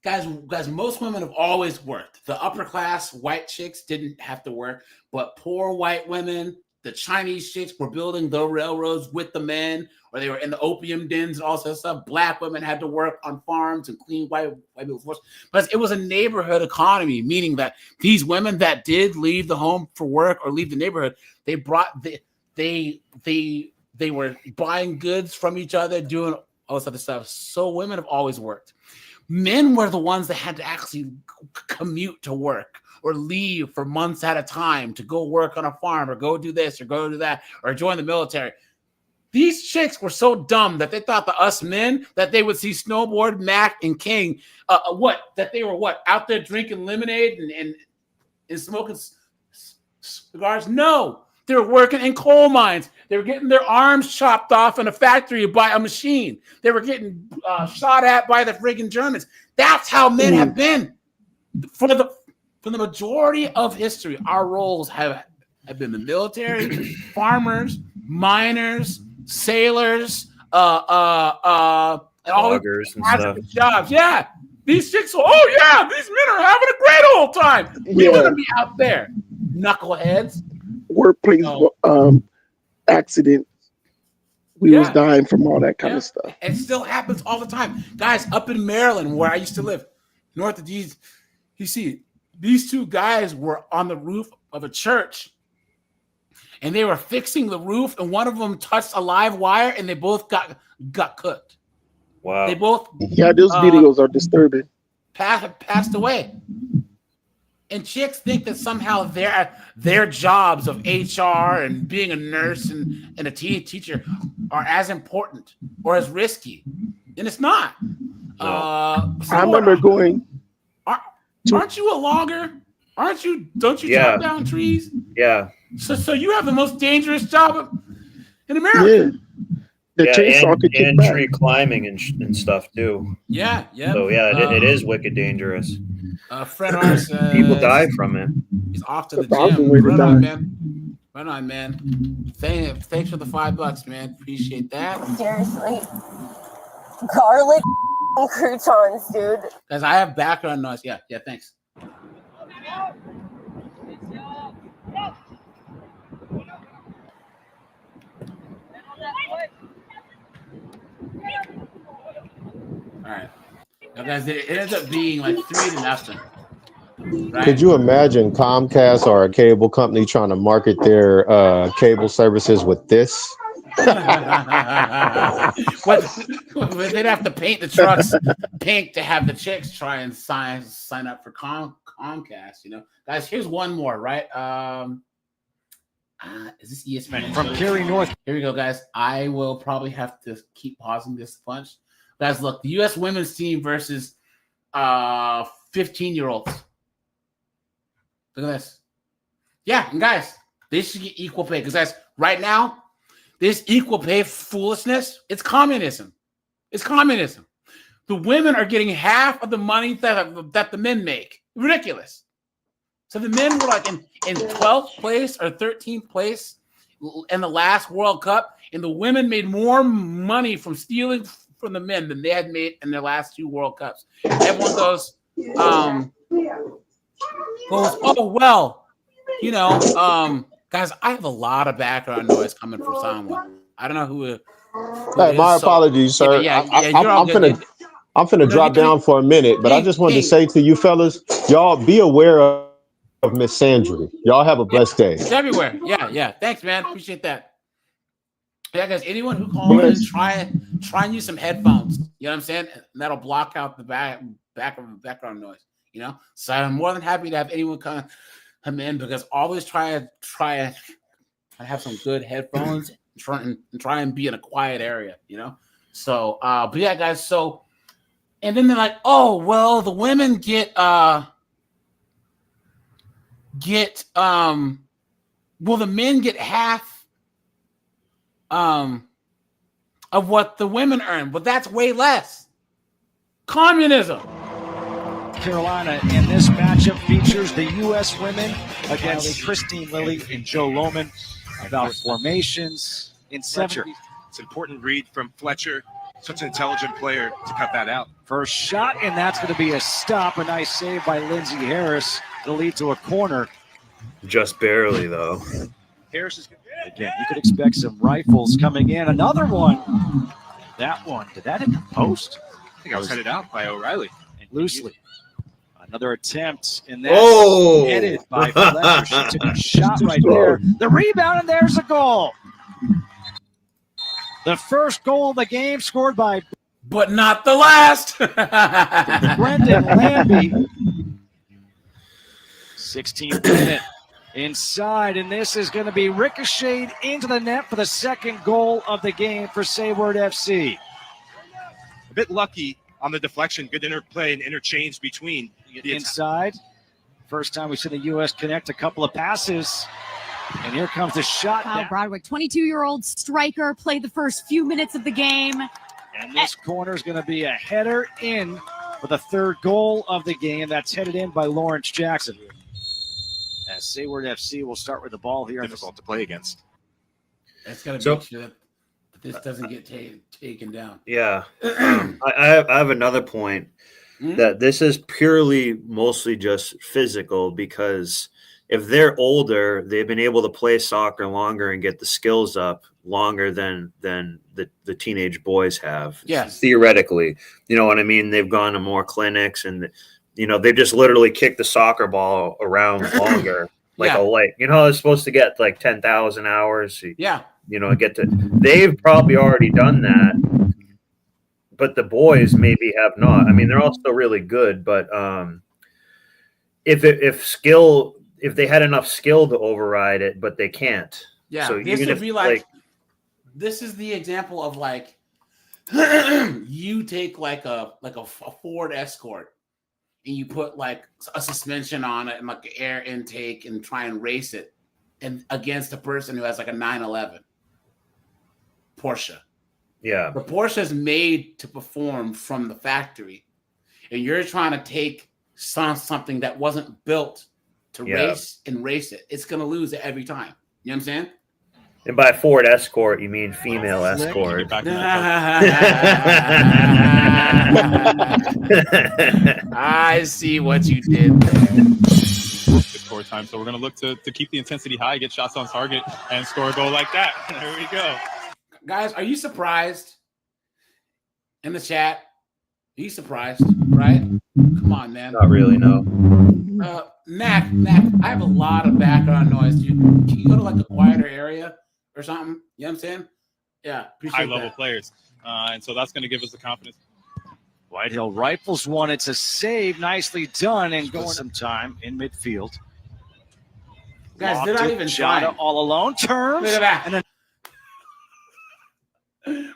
Guys, most women have always worked. The upper class white chicks didn't have to work, but poor white women, the Chinese chicks were building the railroads with the men, or they were in the opium dens and all that stuff. Black women had to work on farms and clean white people's floors. But it was a neighborhood economy, meaning that these women that did leave the home for work or leave the neighborhood, they were buying goods from each other, doing all this other stuff. So women have always worked. Men were the ones that had to actually commute to work or leave for months at a time to go work on a farm or go do this or go do that or join the military. These chicks were so dumb that they thought that us men, that they would see Snowboard, Mac, and King, that they were out there drinking lemonade and smoking cigars? No, they were working in coal mines. They were getting their arms chopped off in a factory by a machine. They were getting shot at by the friggin' Germans. That's how men have been for the majority of history. Our roles have been the military, farmers, miners, sailors, and all loggers and stuff. Jobs. Yeah, these chicks. Oh yeah, these men are having a great old time. We want to be out there, knuckleheads. Workplace accident. We was dying from all that kind of stuff. It still happens all the time. Guys, up in Maryland, where I used to live, north of these, you see, these two guys were on the roof of a church, and they were fixing the roof, and one of them touched a live wire, and they both got cooked. Wow. They both those videos are disturbing. Passed away. And chicks think that somehow their jobs of HR and being a nurse and a teacher are as important or as risky, and it's not. I remember going. Aren't you a logger? Don't you chop down trees? Yeah. So you have the most dangerous job in America. The chainsaw could kick and back. tree climbing and stuff too. Yeah. So it is wicked dangerous. Fred R says people die from it. He's off to the gym. Run on, man. Thanks for the $5, man. Appreciate that. Seriously, garlic croutons, dude. Guys, I have background noise. Yeah. Thanks. All right. Now, guys, it ends up being like 3-0. Right? Could you imagine Comcast or a cable company trying to market their cable services with this? They'd have to paint the trucks pink to have the chicks try and sign up for Comcast. Guys, here's one more. Right? Is this ESPN? From Cary, North. Here we go, guys. I will probably have to keep pausing this a bunch. Guys, look, the U.S. women's team versus 15-year-olds. Look at this. Yeah, and guys, they should get equal pay. Because, guys, right now, this equal pay foolishness, it's communism. It's communism. The women are getting half of the money that the men make. Ridiculous. So the men were like in 12th place or 13th place in the last World Cup, and the women made more money from stealing from the men than they had made in their last 2 World Cups. Everyone goes, oh, well, guys, I have a lot of background noise coming from someone. I don't know who Hey, my apologies, sir. I'm finna drop down for a minute, but I just wanted to say to you fellas, y'all be aware of Miss Sandry. Y'all have a blessed day. It's everywhere. Yeah. Thanks, man. Appreciate that. Yeah, guys, anyone who calls in, try and use some headphones. You know what I'm saying? And that'll block out the back of the background noise. So I'm more than happy to have anyone come in, because always try and have some good headphones and try and be in a quiet area. So, but yeah, guys. So And then they're like, oh, well, the women get will the men get half of what the women earn? But that's way less. Communism. Carolina in this matchup features the U.S. women against Christine Lilly and Joe Lohman about formations in Fletcher. 70. It's an important read from Fletcher. Such an intelligent player to cut that out. First shot, and that's going to be a stop. A nice save by Lindsey Harris to lead to a corner. Just barely, though. Harris is Again, you could expect some rifles coming in. Another one. That one. Did that hit the post? I think I was headed out by O'Reilly. Loosely. Another attempt, and that's headed by Fletcher. She took a shot right there. The rebound, and there's a goal. The first goal of the game scored by... But not the last. Brendan Lambie. 16th minute inside, and this is going to be ricocheted into the net for the second goal of the game for Sayward FC. A bit lucky on the deflection. Good interplay and interchange between. Inside. First time we've seen the U.S. connect a couple of passes. And here comes the shot. Kyle Broderick, 22-year-old striker, played the first few minutes of the game. And this corner is going to be a header in for the third goal of the game. That's headed in by Lawrence Jackson. As Sayward FC will start with the ball here. Difficult to play against. That's got to make sure that this doesn't get taken down. Yeah. I have another point that this is purely mostly just physical, because if they're older, they've been able to play soccer longer and get the skills up longer than the teenage boys have. Yes. Theoretically. You know what I mean? They've gone to more clinics, and they've just literally kicked the soccer ball around longer. It's supposed to get like 10,000 hours. Yeah. They've probably already done that, but the boys maybe have not. I mean, they're all still really good, but if they had enough skill to override it, but they can't. Yeah, so this would be this is the example of you take a Ford Escort and you put like a suspension on it and like an air intake and try and race it and against a person who has like a 911 Porsche. Yeah. The Porsche is made to perform from the factory, and you're trying to take something that wasn't built to race it. It's going to lose it every time. You know what I'm saying? And by Ford Escort, you mean female escort. I see what you did there. Good score time. So we're going to look to keep the intensity high, get shots on target, and score a goal like that. There we go. Guys, are you surprised? In the chat, are you surprised? Right? Come on, man. Not really, no. Mac, I have a lot of background noise. Can you go to like a quieter area or something? You know what I'm saying? Yeah, appreciate high-level players. And so that's going to give us the confidence. Whitehill Rifles one. It's a save. Nicely done, and going some time in midfield. Guys, they're not even trying. All alone. Turns. Look at that. And then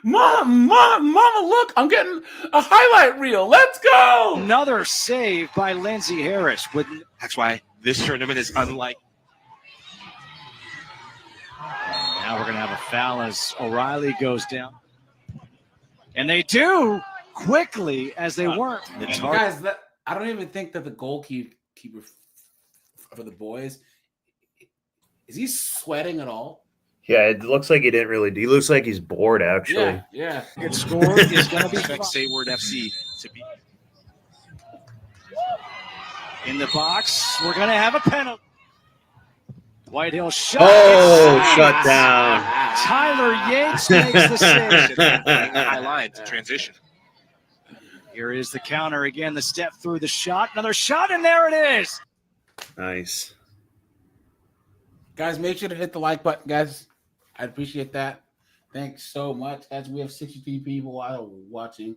Mama, look, I'm getting a highlight reel. Let's go. Another save by Lindsey Harris. That's why this tournament is unlike. Now we're going to have a foul as O'Reilly goes down. And they do quickly, as they weren't. Guys, I don't even think that the goalkeeper for the boys, is he sweating at all? Yeah, it looks like he didn't really. He looks like he's bored, actually. Yeah. Good score is going to be expect Sayward FC to be in the box. We're going to have a penalty. Whitehill shot. Oh, shut down. Tyler Yates makes the save. High line to transition. Here is the counter again. The step through the shot. Another shot, and there it is. Nice. Guys, make sure to hit the like button, guys. I'd appreciate that. Thanks so much. Guys, we have 63 people watching.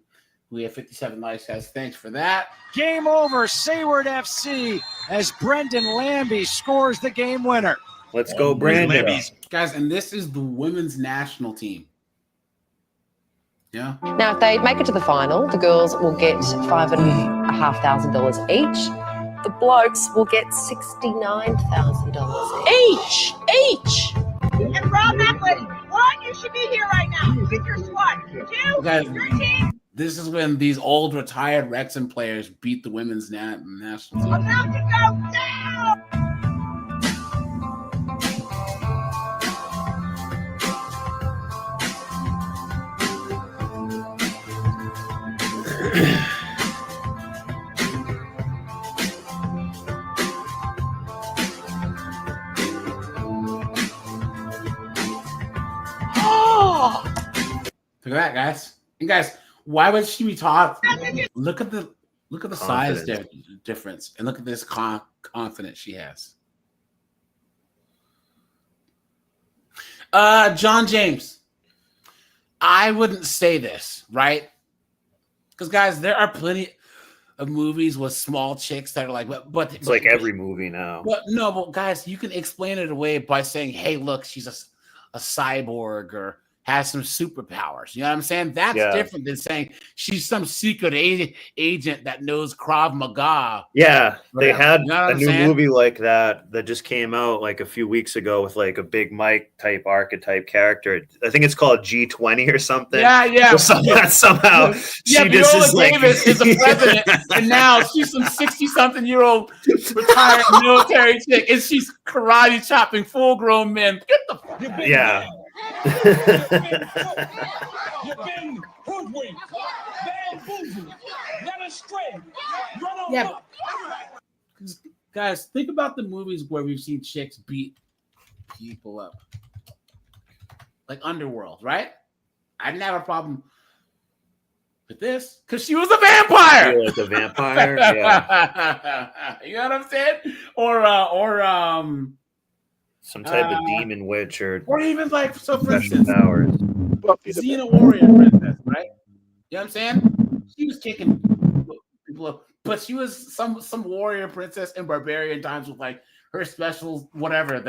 We have 57 likes, guys. Thanks for that. Game over. Sayward FC as Brendan Lambie scores the game winner. Let's go, Brandon. Guys, and this is the women's national team. Yeah. Now, if they make it to the final, the girls will get $5,500 each. The blokes will get $69,000 each. And Rob McLean, one, you should be here right now with your squad. Two, Guys, your team. this is when these old retired Wrexham players beat the women's national team. About to go down. Look at that, guys. And guys, why would she be taught? Look at the size difference, and look at this confidence she has. John James, I wouldn't say this, right? Because guys, there are plenty of movies with small chicks that are like, but it's like every movie now. But no, but guys, you can explain it away by saying, "Hey, look, she's a cyborg or has some superpowers." You know what I'm saying? That's different than saying she's some secret agent that knows Krav Maga. Yeah, they had you know a new movie like that just came out like a few weeks ago with like a Big Mike type archetype character. I think it's called G20 or something. Yeah. Somehow yeah, she just is like Davis is the president, and now she's some 60-something-year-old retired military chick, and she's karate chopping full-grown men. Get the fuck out. Yeah. You've been hoodwinked, bamboozled, led astray, run on up. Guys, think about the movies where we've seen chicks beat people up. Like Underworld, right? I didn't have a problem with this because she was a vampire. Like a vampire, yeah. You know what I'm saying? Or some type of demon witch or even like, so for instance, powers. Xena Warrior Princess, right? You know what I'm saying? She was kicking people up, but she was some warrior princess in barbarian times with like her specials, whatever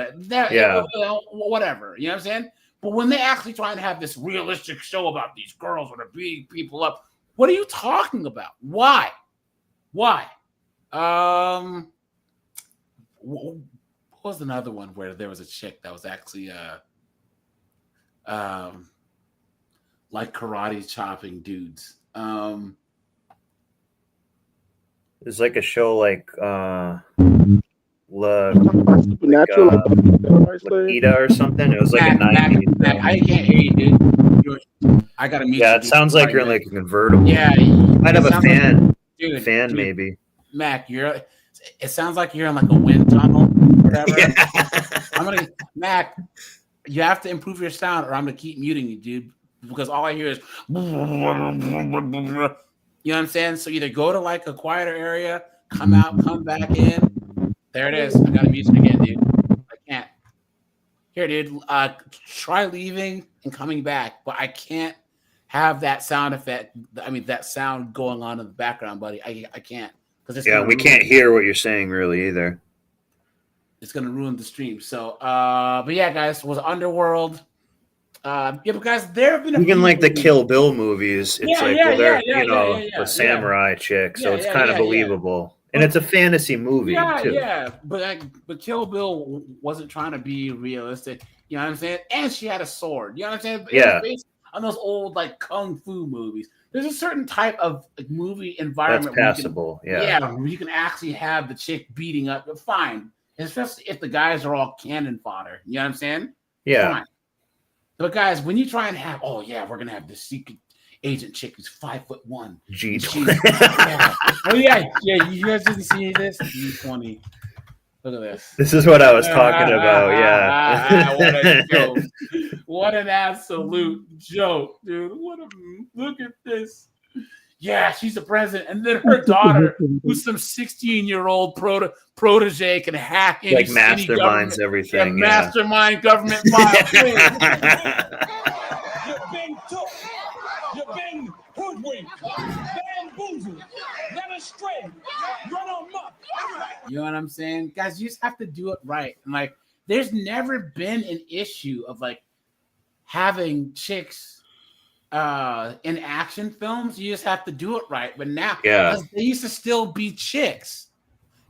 whatever. You know what I'm saying? But when they actually try and have this realistic show about these girls that are beating people up, what are you talking about? Why? What was another one where there was a chick that was actually like karate chopping dudes? It's like a show like Lakita or something. It was like a 90s. I can't hear you, dude. I gotta meet you. Yeah, it sounds like you're in like a convertible. Yeah, might have a fan. Like, dude, maybe. Mac, it sounds like you're in like a wind tunnel or whatever. Yeah. Mac, you have to improve your sound or I'm gonna keep muting you, dude. Because all I hear is you know what I'm saying? So either go to like a quieter area, come out, come back in. There it is. I gotta mute you again, dude. I can't. Here, dude. Try leaving and coming back, but I can't have that sound effect. I mean, that sound going on in the background, buddy. I can't. We can't hear what you're saying really either. It's gonna ruin the stream. So, but yeah, guys, was Underworld. But guys, there have been even like the Kill Bill movies. It's a samurai chick, so it's kind of believable, and it's a fantasy movie too. Yeah, but Kill Bill wasn't trying to be realistic. You know what I'm saying? And she had a sword. You know what I'm saying? It was based on those old like kung fu movies. There's a certain type of movie environment that's passable. Where you can actually have the chick beating up. Fine, especially if the guys are all cannon fodder. You know what I'm saying? Yeah. Fine. But guys, when you try and have, we're gonna have this secret agent chick who's 5'1". G20. You guys didn't see this? G20. Look at this. This is what I was talking about. Yeah. What a joke! What an absolute joke, dude! Look at this. Yeah, she's the president, and then her daughter, who's some 16-year-old protege, can hack any like masterminds everything. Mastermind government files. You've been took. You've been hoodwinked, bamboozled, led astray, run on up. You know what I'm saying, guys? You just have to do it right. And like, there's never been an issue of like having chicks in action films, you just have to do it right. But now, Yeah. they used to still be chicks.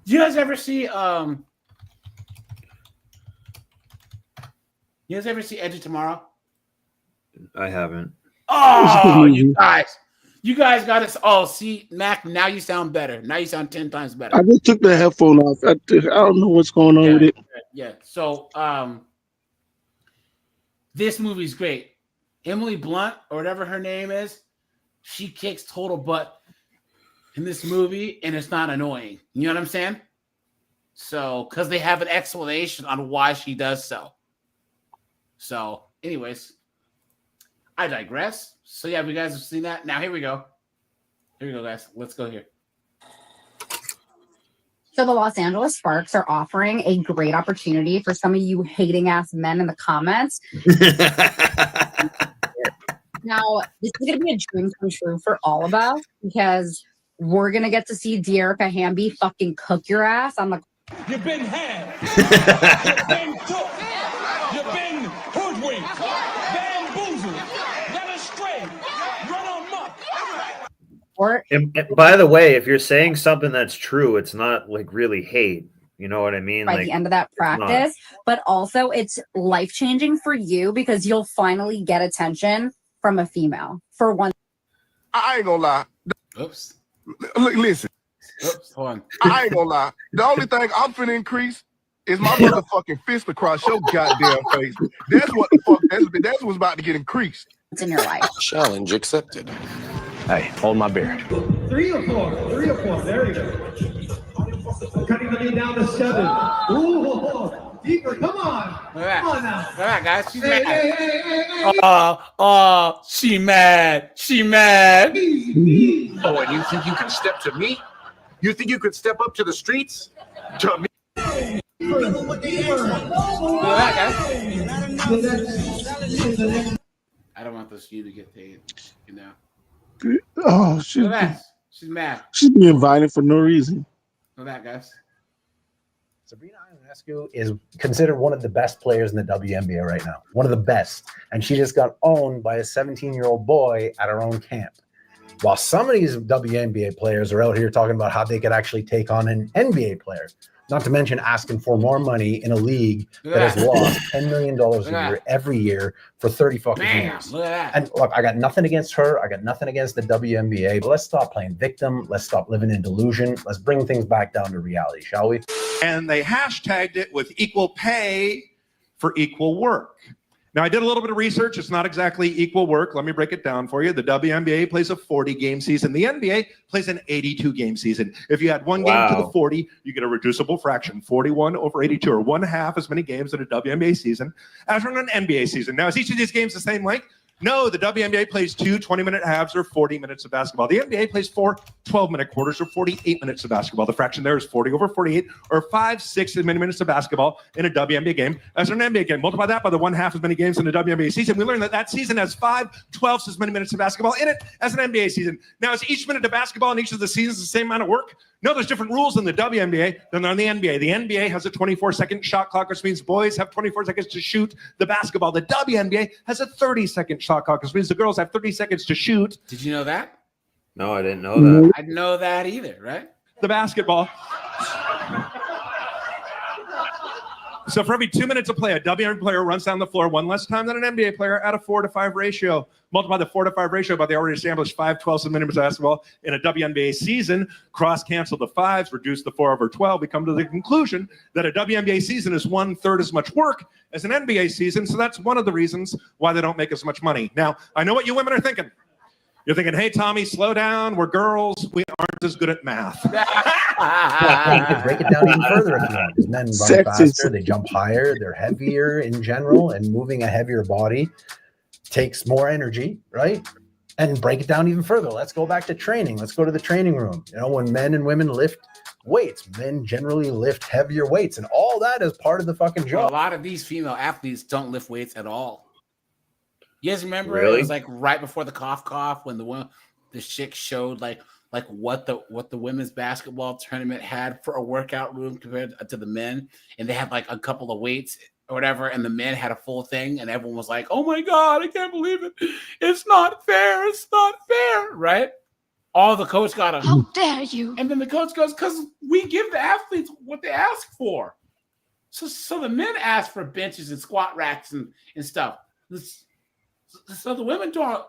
Do you guys ever see Edge of Tomorrow? I haven't. Oh, you guys got us. Oh, see, Mac, now you sound better. Now you sound 10 times better. I just took the headphone off. I don't know what's going on with it. Yeah. So, this movie's great. Emily Blunt, or whatever her name is, she kicks total butt in this movie, and it's not annoying. You know what I'm saying? So, because they have an explanation on why she does so. So, anyways, I digress. So, yeah, you guys have seen that. Now, here we go. Here we go, guys. Let's go here. So the Los Angeles Sparks are offering a great opportunity for some of you hating ass men in the comments. Now, this is going to be a dream come true for all of us because we're going to get to see Dearica Hamby fucking cook your ass on the. You've been had. You've been took. You've been hoodwinked. Bamboozled. Led astray. Run amok. And by the way, if you're saying something that's true, it's not like really hate. You know what I mean? By like, the end of that practice, but also it's life-changing for you because you'll finally get attention from a female for one. I ain't gonna lie. Oops. Look, listen. Oops, hold on. I ain't gonna lie. The only thing I'm finna increase is my motherfucking fist across your goddamn face. That's what the fuck. That's what's about to get increased. It's in your life. Challenge accepted. Hey, hold my beer. 3 or 4. 3 or 4. There you go. Cutting the lead down to 7. Ooh, deeper. Come on. Look at that. Come on now. Look at that, guys. She's Hey, mad. hey, hey, hey, hey. She mad. She mad. Oh, and you think you can step to me? You think you could step up to the streets? To me? Look at that, guys. I don't want this you to get paid. You know. Oh, Look at that. She's mad. She's being violent for no reason. Look at that, guys. Sabrina Ionescu is considered one of the best players in the WNBA right now. One of the best. And she just got owned by a 17-year-old boy at her own camp. While some of these WNBA players are out here talking about how they could actually take on an NBA player. Not to mention asking for more money in a league that has lost $10 million a year every year for 30 fucking years. Look at that. And look, I got nothing against her. I got nothing against the WNBA. But let's stop playing victim. Let's stop living in delusion. Let's bring things back down to reality, shall we? And they hashtagged it with equal pay for equal work. Now, I did a little bit of research. It's not exactly equal work. Let me break it down for you. The WNBA plays a 40-game season. The NBA plays an 82-game season. If you add one game to the 40, you get a reducible fraction, 41 over 82, or 1/2 as many games in a WNBA season as in an NBA season. Now, is each of these games the same length? No, the WNBA plays 2 20-minute halves or 40 minutes of basketball. The NBA plays 4 12-minute quarters or 48 minutes of basketball. The fraction there is 40 over 48 or 5 6 as many minutes of basketball in a WNBA game as an NBA game. Multiply that by the 1/2 as many games in the WNBA season. We learned that that season has 5/12 as many minutes of basketball in it as an NBA season. Now, is each minute of basketball in each of the seasons the same amount of work? No, there's different rules in the WNBA than on the NBA. The NBA has a 24-second shot clock, which means boys have 24 seconds to shoot the basketball. The WNBA has a 30-second shot clock, which means the girls have 30 seconds to shoot. Did you know that? No, I didn't know that. I didn't know that either, right? The basketball. So for every 2 minutes of play, a WNBA player runs down the floor one less time than an NBA player at a 4-to-5 ratio. Multiply the 4-to-5 ratio by the already established 5/12 minutes of basketball in a WNBA season. Cross-cancel the 5s, reduce the 4 over 12. We come to the conclusion that a WNBA season is 1/3 as much work as an NBA season. So that's one of the reasons why they don't make as much money. Now, I know what you women are thinking. You're thinking, hey, Tommy, slow down. We're girls. We aren't as good at math. Well, you could break it down even further if you want. Because men run faster, they jump higher, they're heavier in general, and moving a heavier body takes more energy, right? And break it down even further. Let's go back to training. Let's go to the training room. You know, when men and women lift weights, men generally lift heavier weights, and all that is part of the fucking job. A lot of these female athletes don't lift weights at all. You guys remember Really? it was like right before the cough when the chick showed like what the women's basketball tournament had for a workout room compared to the men, and they had like a couple of weights or whatever, and the men had a full thing, and everyone was like, "Oh my God, I can't believe it! It's not fair! It's not fair!" Right? All the coach got a How dare you? And then the coach goes, "Because we give the athletes what they ask for." So the men ask for benches and squat racks and stuff. So the women don't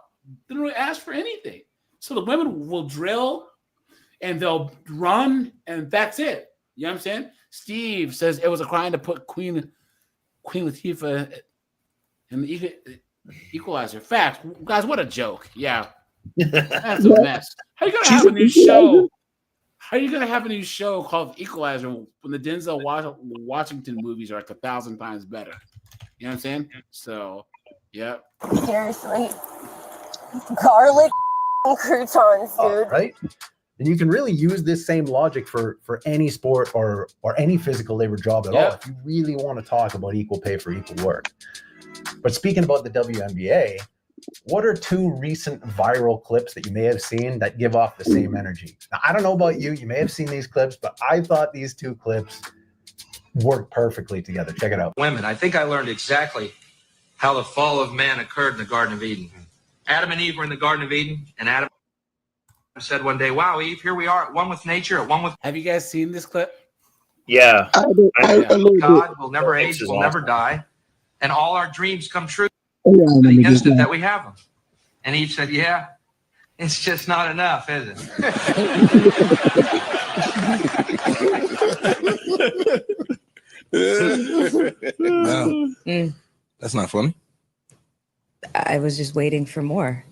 really ask for anything. So the women will drill and they'll run, and that's it. You know what I'm saying? Steve says it was a crime to put Queen Latifah in the Equalizer. Facts. Guys, what a joke. Yeah. That's a mess. How are you going to have a new show? How are you going to have a new show called Equalizer when the Denzel Washington movies are like 1,000 times better? You know what I'm saying? So, yeah. Seriously. Garlic croutons, dude. Right? And you can really use this same logic for any sport or any physical labor job at all if you really want to talk about equal pay for equal work. But speaking about the WNBA, what are 2 recent viral clips that you may have seen that give off the same energy? Now, I don't know about you. You may have seen these clips, but I thought these 2 clips work perfectly together. Check it out. Women, I think I learned exactly how the fall of man occurred in the Garden of Eden. Adam and Eve were in the Garden of Eden, and Adam said one day, "Wow, Eve, here we are at one with nature, at one with..." Have you guys seen this clip? Yeah. God will never age, will never die, and all our dreams come true the instant that we have them. And Eve said, "Yeah, it's just not enough, is it?" No, that's not funny. I was just waiting for more.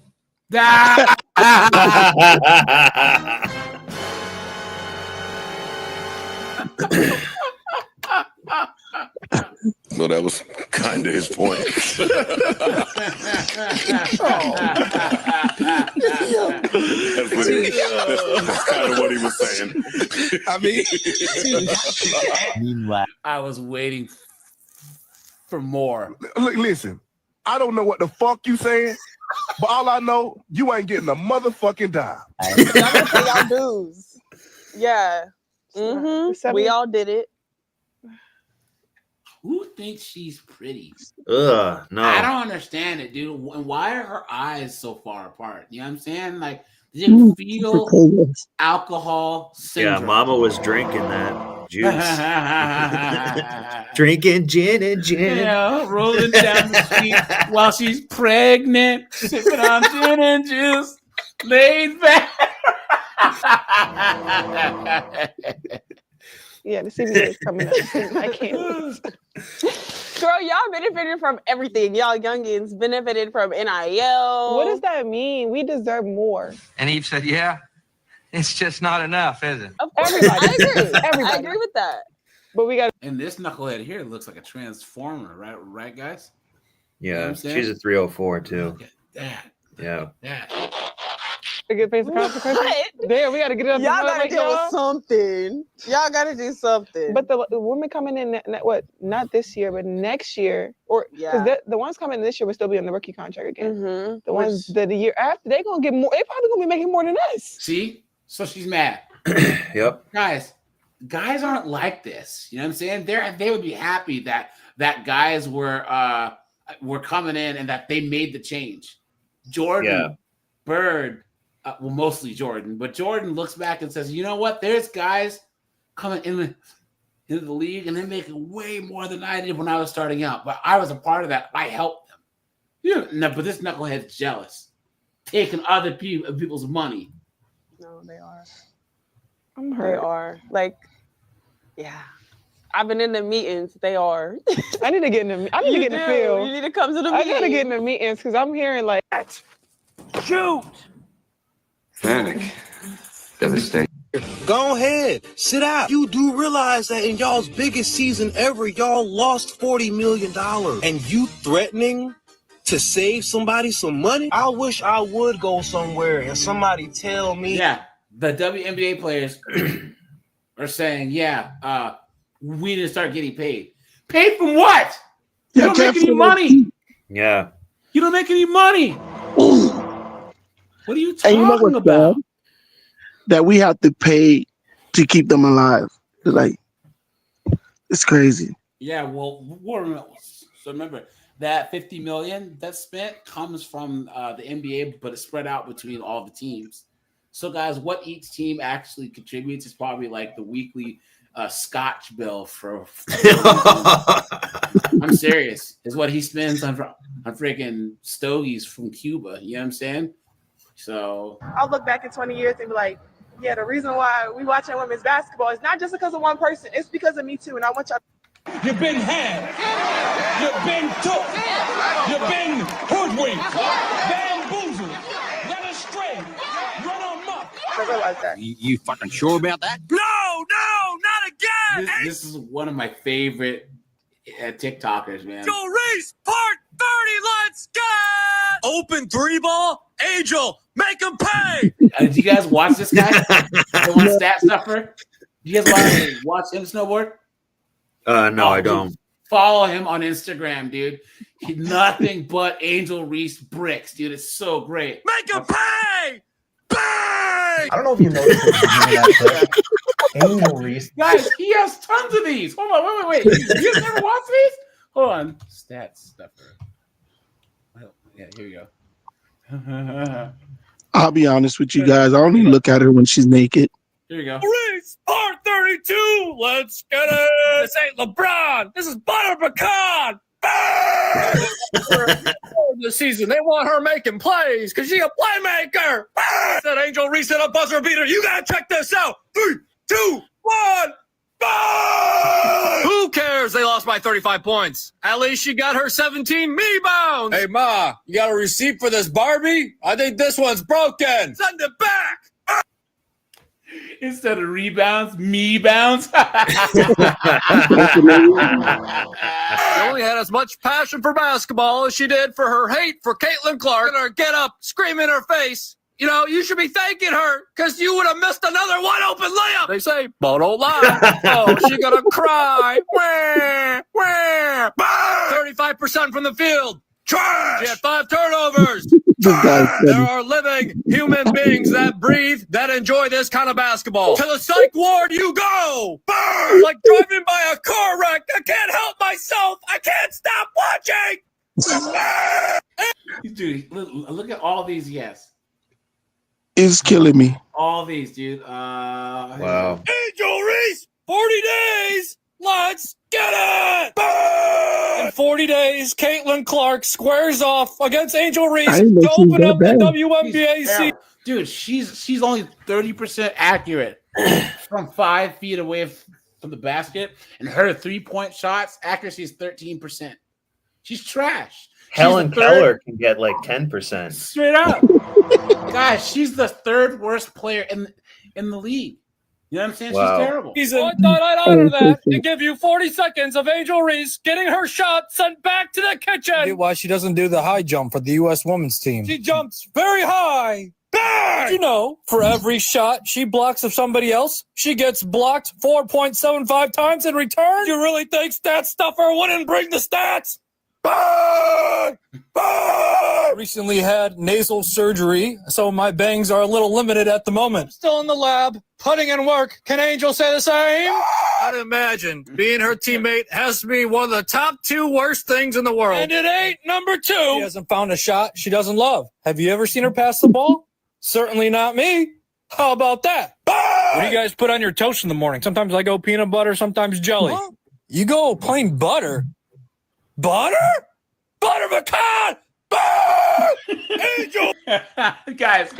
Well, that was kind of his point. That's kind of what he was saying. I mean, Meanwhile, I was waiting for more. Look, listen, I don't know what the fuck you saying, but all I know, you ain't getting a motherfucking dime. Y'all gonna pay y'all dues. Yeah. Mm-hmm. We all did it. Who thinks she's pretty? No. I don't understand it, dude. And why are her eyes so far apart? You know what I'm saying? Like, did fetal alcohol syndrome? Yeah, Mama was drinking that juice. Drinking gin and gin. Yeah, rolling down the street while she's pregnant, sipping on gin and juice, laid back. Yeah, the CBA is coming up. I can't. Girl, y'all benefited from everything. Y'all youngins benefited from NIL. What does that mean? We deserve more. And Eve said, "Yeah, it's just not enough, is it?" Of course, I agree. I agree with that. But we got. And this knucklehead here looks like a transformer, right, guys? Yeah, You know what I'm saying? she's a 304 too. Look at that. Yeah. That. A good face of consequences. Damn, we gotta get it up. Y'all gotta do something. Y'all gotta do something. But the women coming in, not this year, but next year, or because the ones coming in this year will still be on the rookie contract again. The ones that the year after, they gonna get more. They probably gonna be making more than us. See? So she's mad. Yep. Guys aren't like this. You know what I'm saying? They would be happy that guys were coming in and that they made the change. Jordan, Bird. Well, mostly Jordan, but Jordan looks back and says, "You know what? There's guys coming into the league and they're making way more than I did when I was starting out. But I was a part of that. I helped them." No, but this knucklehead's jealous, taking other people's money. No, they are. I'm hurt. They are. Like, yeah. I've been in the meetings. They are. I need to get in the. I need to get in the field. You need to come to the meetings. I gotta get in the meetings because I'm hearing like, shoot. Panic. Devastation. Go ahead. Sit out. You do realize that in y'all's biggest season ever, y'all lost $40 million. And you threatening to save somebody some money? I wish I would go somewhere and somebody tell me. Yeah, the WNBA players are saying, we need to start getting paid. Paid from what? You don't make any money. Yeah. You don't make any money. What are you talking about? Bad? That we have to pay to keep them alive. Like, it's crazy. Yeah, well, so remember that $50 million that's spent comes from the NBA, but it's spread out between all the teams. So, guys, what each team actually contributes is probably like the weekly Scotch bill for. I'm serious. Is what he spends on freaking stogies from Cuba. You know what I'm saying? So I'll look back in 20 years and be like, yeah, the reason why we watching women's basketball is not just because of one person. It's because of me too. And I want y'all. You've been had. You've been took. You've been hoodwinked. Bamboozled. Led astray. Run amok. I realize that. You fucking sure about that? No, not again. This is one of my favorite TikTokers, man. Angel Reese, part 30, let's go! Open 3-ball, Angel, make him pay! Do you guys watch this guy? The one stat stuffer? Do you guys watch him snowboard? No, I don't. Follow him on Instagram, dude. He's nothing but Angel Reese bricks, dude. It's so great. Make him pay! I don't know if you noticed that Angel Reese. Guys, he has tons of these. Hold on, wait. You guys never watch these? Hold on. Stats stuffer. Yeah, here we go. I'll be honest with you guys. I only look at her when she's naked. Here we go. Reese, part 32, let's get it! This ain't LeBron, this is Butter Pecan! This season, they want her making plays because she a playmaker. That Angel Reese hit a buzzer beater. You gotta check this out. 3, 2, 1. Who cares? They lost by 35 points. At least she got her 17 me-bounds. Hey, Ma, you got a receipt for this Barbie? I think this one's broken. Send it back. Instead of rebounds, me bounds. She only had as much passion for basketball as she did for her hate for Caitlin Clark. Her get up, scream in her face. You know, you should be thanking her because you would have missed another wide open layup. They say, but don't lie. Oh, she gonna cry. 35% from the field. Trash. She had 5 turnovers. There are living human beings that breathe, that enjoy this kind of basketball. To the psych ward you go! Burn! Like driving by a car wreck. I can't help myself. I can't stop watching. Dude, look at all these. Yes, It's killing me. all these, dude. Wow. Angel Reese, 40 days. Let's get it! Burn! In 40 days, Caitlin Clark squares off against Angel Reese to open up the WNBA season. Dude, she's only 30% accurate from 5 feet away from the basket, and her 3-point shots accuracy is 13%. She's trash. Helen Keller can get like 10%. Straight up. Guys, she's the 3rd worst player in the league. You know what I'm saying? Wow. She's terrible. I thought I'd honor that and give you 40 seconds of Angel Reese getting her shot sent back to the kitchen. Why she doesn't do the high jump for the U.S. women's team? She jumps very high. Bang! You know, for every shot she blocks of somebody else, she gets blocked 4.75 times in return. You really think Stat Stuffer wouldn't bring the stats? Bang! Bang! Recently had nasal surgery, so my bangs are a little limited at the moment. Still in the lab, putting in work. Can Angel say the same? I'd imagine being her teammate has to be one of the top 2 worst things in the world. And it ain't number 2. She hasn't found a shot she doesn't love. Have you ever seen her pass the ball? Certainly not me. How about that? What do you guys put on your toast in the morning? Sometimes I go peanut butter, sometimes jelly. Huh? You go plain butter? Butter? Butter pecan! Angel! guys,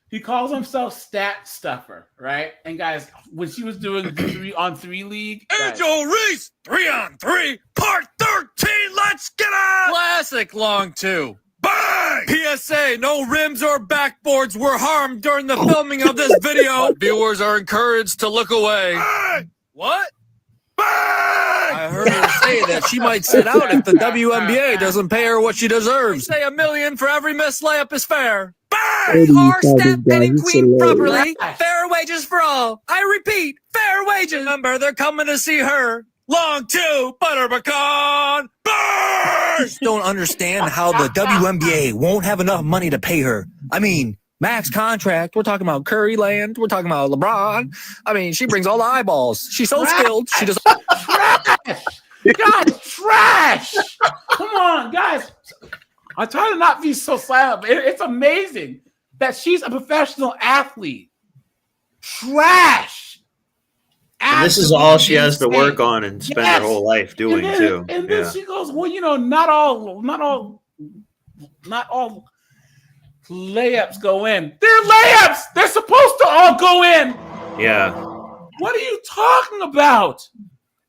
he calls himself Stat Stuffer, right? And guys, when she was doing 3-on-3 league, Angel Reese, 3-on-3, part 13, let's get it! Classic long 2. Bang! PSA, no rims or backboards were harmed during the filming of this video. Viewers are encouraged to look away. Bang! What? Bang! I heard her say that she might sit out if the WNBA doesn't pay her what she deserves. They say $1 million for every missed layup is fair. Bang! Horse-step petty queen properly. Fair wages for all. I repeat, fair wages. Remember, they're coming to see her. Long 2, butter pecan. Bang! Don't understand how the WNBA won't have enough money to pay her. I mean, Max contract. We're talking about Curry land. We're talking about LeBron. I mean, she brings all the eyeballs. She's so skilled. She just trash. God, trash. Come on, guys. I try to not be so silent, but it's amazing that she's a professional athlete. Trash. And this is all she has to work on and spend her whole life doing too. And then she goes, well, not all layups go in. They're layups. They're supposed to all go in. Yeah. What are you talking about?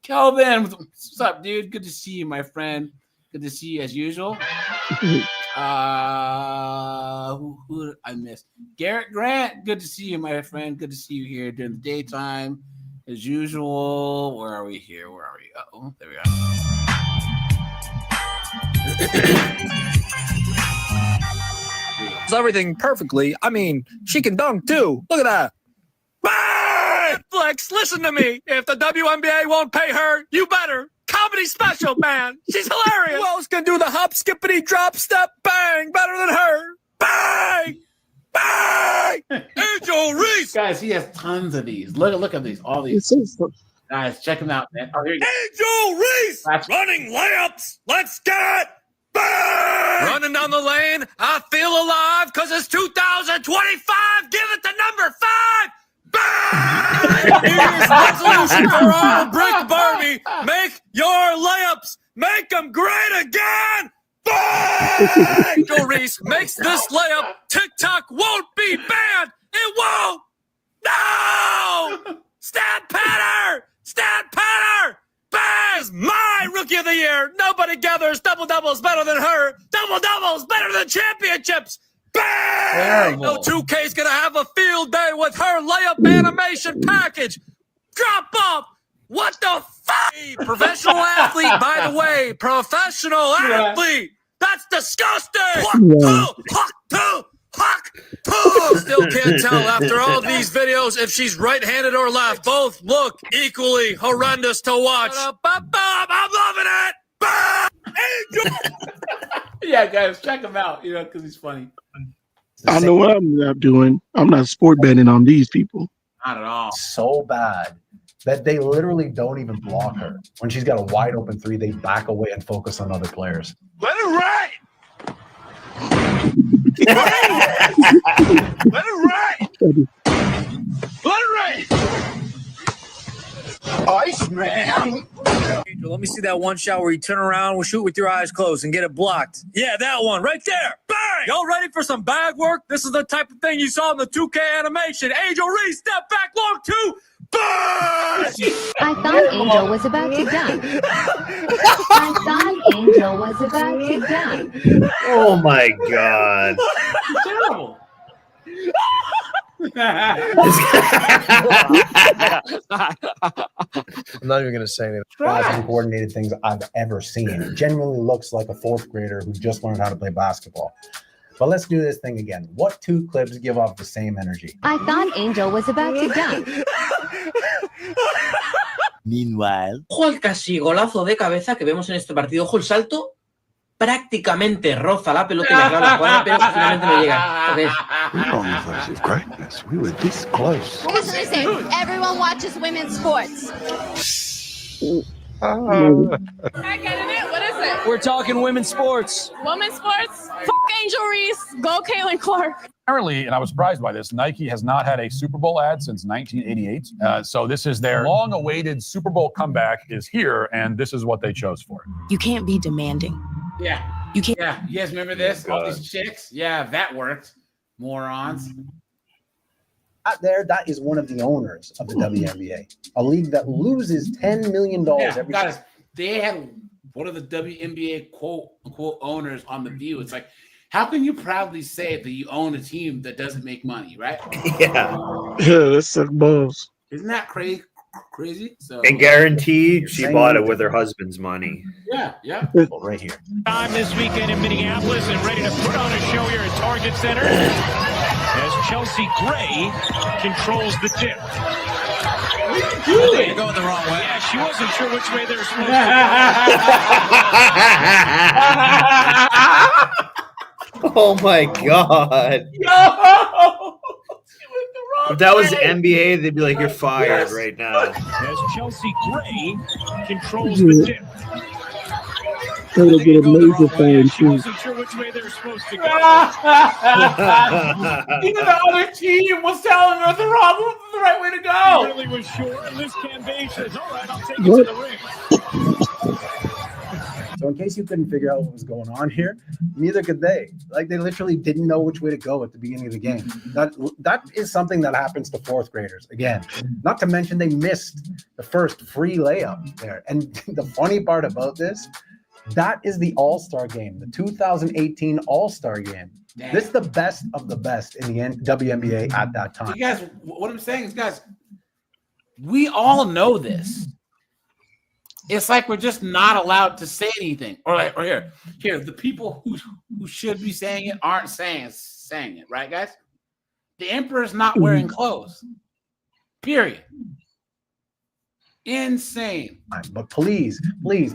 Kelvin, what's up, dude? Good to see you, my friend. Good to see you as usual. Who did I miss? Garrett Grant, good to see you, my friend. Good to see you here during the daytime, as usual. Where are we here? Where are we? Oh, there we are. does everything perfectly. I mean, she can dunk too. Look at that. Netflix, listen to me. If the WNBA won't pay her, you better. Comedy special, man. She's hilarious. Who else can do the hop, skippity, drop, step, bang better than her? Bang! Bang! Angel Reese! Guys, he has tons of these. Look at these. All these. Guys, check them out, man. Oh, here you go. Angel Reese! Running layups. Let's get it. Bang! Running down the lane. I feel alive because it's 2025. Give it to number 5. Bang! New Year's resolution for all. Break Barbie. Make your layups. Make them great again. Bang! Angel Reese makes this layup. TikTok won't be banned. It won't. No! Stat patter! Stat patter! Bang! Is my rookie of the year. Nobody gathers double-doubles better than her. Double-doubles better than championships. Bang! No 2K's gonna have a field day with her layup animation package. Drop off. What the fuck? Professional athlete, by the way. Professional athlete. That's disgusting. Still can't tell after all these videos if she's right-handed or left. Both look equally horrendous to watch. I'm loving it. Yeah, guys, check him out. Because he's funny. I know what I'm not doing. I'm not sport betting on these people. Not at all. So bad that they literally don't even block her. When she's got a wide open three, they back away and focus on other players. Let it ride. Let it ride. Let it ride. Iceman. Angel, let me see that one shot where you turn around, we'll shoot with your eyes closed and get it blocked. Yeah, that one right there. Bang! Y'all ready for some bag work? This is the type of thing you saw in the 2K animation. Angel Reese, step back, long two. Bang! I thought Angel was about to dunk. I thought Angel was about to dunk. Oh my God. It's terrible. I'm not even going to say anything. Fast uncoordinated things I've ever seen. It genuinely looks like a 4th grader who just learned how to play basketball. But let's do this thing again. What 2 clips give off the same energy? I thought Angel was about to dunk. Meanwhile. Ojo al casi golazo de cabeza que vemos en este partido. Ojo el salto. Prácticamente roza la pelota y le acaba la jugada, pero finalmente no llega. Okay. We're on the verge of greatness. We were this close. Listen, everyone watches women's sports. I get it. What is it? We're talking women's sports. Women's sports? Angel Reese. Go Caitlin Clark. Apparently, and I was surprised by this, Nike has not had a Super Bowl ad since 1988. So this is their long-awaited Super Bowl comeback is here, and this is what they chose for. You can't be demanding. Yeah. You can't. Yeah. You guys remember this? All these chicks? Yeah, that worked. Morons. Out there, that is one of the owners of the WNBA, a league that loses $10 million every guys, they had one of the WNBA quote unquote owners on The View. It's like, how can you proudly say that you own a team that doesn't make money, right? Yeah. Yeah, that's suck balls. Isn't that crazy? So And guarantee she bought it with her husband's money. Yeah. Right here. Time this weekend in Minneapolis and ready to put on a show here at Target Center as Chelsea Gray controls the tip. What are you doing? You're going the wrong way. Yeah, she wasn't sure which way they were supposed to go. Oh my God. No! If that was the NBA, they'd be like, "You're fired right now." As Chelsea Gray controls the tip. They get a laser phone She too. wasn't sure which way they were supposed to go. Even the other team was telling her the right way to go. She really was sure, and Liz Cambage says, "All right, I'll take it to the ring." So in case you couldn't figure out what was going on here, neither could they. Like, they literally didn't know which way to go at the beginning of the game. That is something that happens to fourth graders. Again, not to mention they missed the first free layup there. And the funny part about this, that is the All-Star game, the 2018 All-Star game. Damn. This is the best of the best in the WNBA at that time. You guys, what I'm saying is, guys, we all know this. It's like we're just not allowed to say anything. Or here, the people who should be saying it aren't saying it, right, guys? The emperor's not wearing clothes. Period. Insane. But please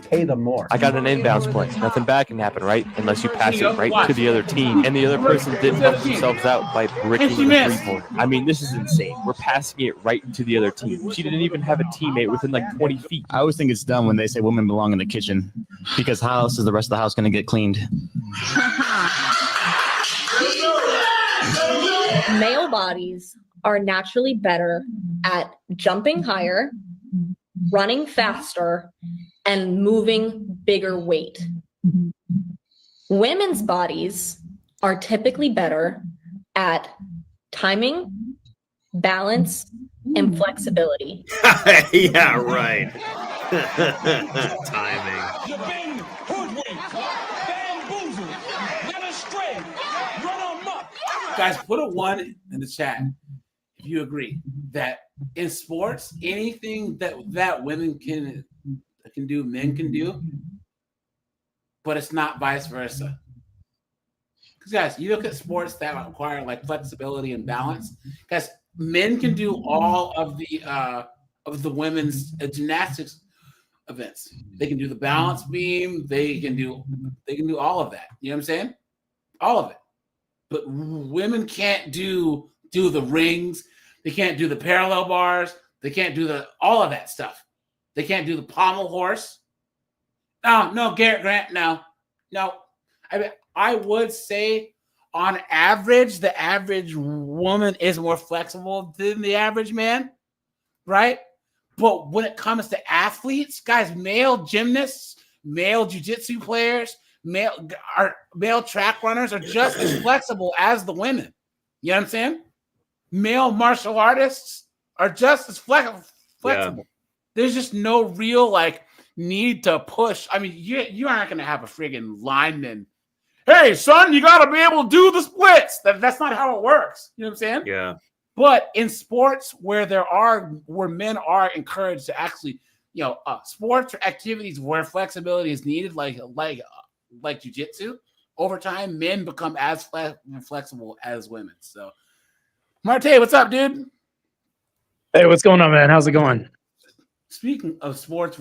pay them more. I got an inbounds play. Nothing bad can happen, right? Unless you pass it right to the other team, and the other person didn't help themselves out by bricking the three-pointer. I mean, this is insane. We're passing it right to the other team. She didn't even have a teammate within like 20 feet. I always think it's dumb when they say women belong in the kitchen, because how else is the rest of the house going to get cleaned? Male bodies are naturally better at jumping higher, running faster, and moving bigger weight. Women's bodies are typically better at timing, balance, and flexibility. Yeah, right. Timing. You've been hoodwinked, bamboozled, led astray, run amok. Guys, put a 1 in the chat if you agree that in sports, anything that women can do, men can do, but it's not vice versa. Because guys, you look at sports that require like flexibility and balance. Guys, men can do all of the women's gymnastics events. They can do the balance beam. They can do all of that. You know what I'm saying? All of it. But women can't do the rings. They can't do the parallel bars. They can't do all of that stuff. They can't do the pommel horse. No, Garrett Grant, no. I mean, I would say on average, the average woman is more flexible than the average man, right? But when it comes to athletes, guys, male gymnasts, male jiu-jitsu players, male track runners are just as flexible as the women. You know what I'm saying? Male martial artists are just as flexible. Yeah. There's just no real need to push. I mean, you aren't going to have a friggin' lineman. Hey, son, you got to be able to do the splits. That's not how it works. You know what I'm saying? Yeah. But in sports where men are encouraged to actually, sports or activities where flexibility is needed, like jiu-jitsu, over time, men become as flexible as women. So, Marte, what's up, dude? Hey, what's going on, man? How's it going? Speaking of sports,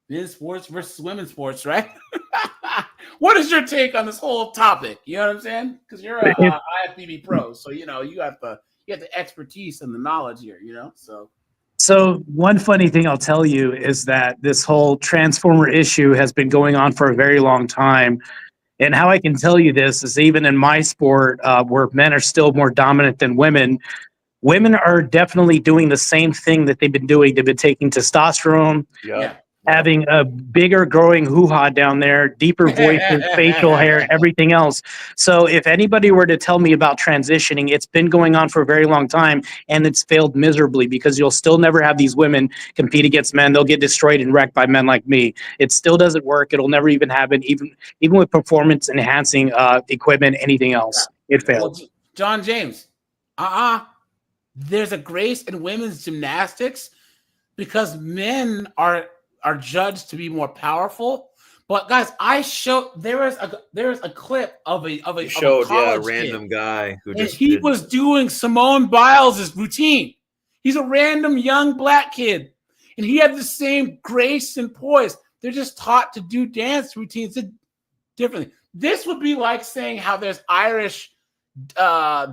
men's sports versus women's sports, right? What is your take on this whole topic? You know what I'm saying? Because you're a IFBB pro, so you have the expertise and the knowledge here. So one funny thing I'll tell you is that this whole transformer issue has been going on for a very long time. And how I can tell you this is even in my sport, where men are still more dominant than women, women are definitely doing the same thing that they've been doing. They've been taking testosterone, having a bigger growing hoo-ha down there, deeper voices, facial hair, everything else. So if anybody were to tell me about transitioning, it's been going on for a very long time, and it's failed miserably because you'll still never have these women compete against men. They'll get destroyed and wrecked by men like me. It still doesn't work. It'll never even happen, even with performance-enhancing equipment, anything else. It fails. Well, John James, there's a grace in women's gymnastics because men are judged to be more powerful. But guys, there is a clip of a random guy who was doing Simone Biles' routine. He's a random young black kid, and he had the same grace and poise. They're just taught to do dance routines differently. This would be like saying how there's Irish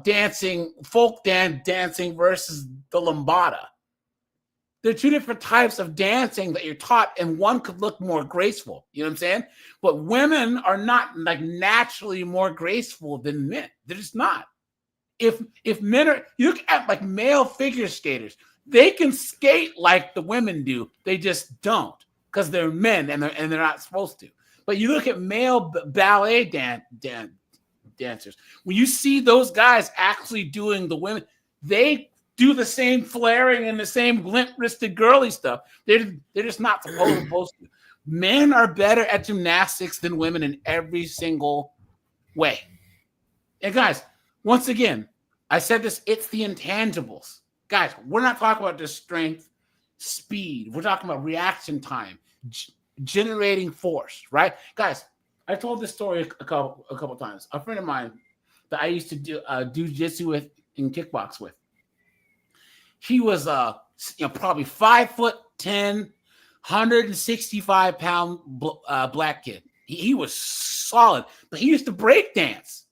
dancing, folk dancing versus the lambada. There are two different types of dancing that you're taught, and one could look more graceful. You know what I'm saying? But women are not like naturally more graceful than men. They're just not. If men are, you look at like male figure skaters, they can skate like the women do. They just don't because they're men and they're not supposed to. But you look at male ballet dancers. When you see those guys actually doing the women, they do the same flaring and the same glint-wristed girly stuff. They're just not supposed to. Men are better at gymnastics than women in every single way. And guys, once again, I said this, it's the intangibles. Guys, we're not talking about just strength, speed. We're talking about reaction time, generating force, right? Guys, I told this story a couple times. A friend of mine that I used to do jiu-jitsu with and kickbox with, he was probably 5'10", 165-pound black kid. He was solid, but he used to break dance.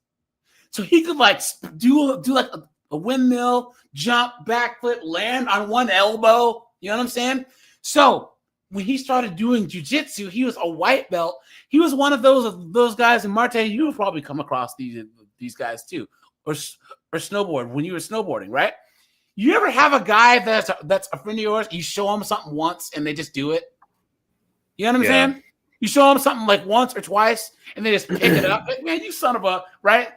So he could like do like a windmill, jump, backflip, land on one elbow. You know what I'm saying? So when he started doing jiu-jitsu, he was a white belt. He was one of those guys. And Marte, you have probably come across these guys too, or snowboard when you were snowboarding, right? You ever have a guy that's a friend of yours? You show them something once and they just do it. You know what I'm saying? You show them something like once or twice and they just pick it up. Like, man, you son of a right.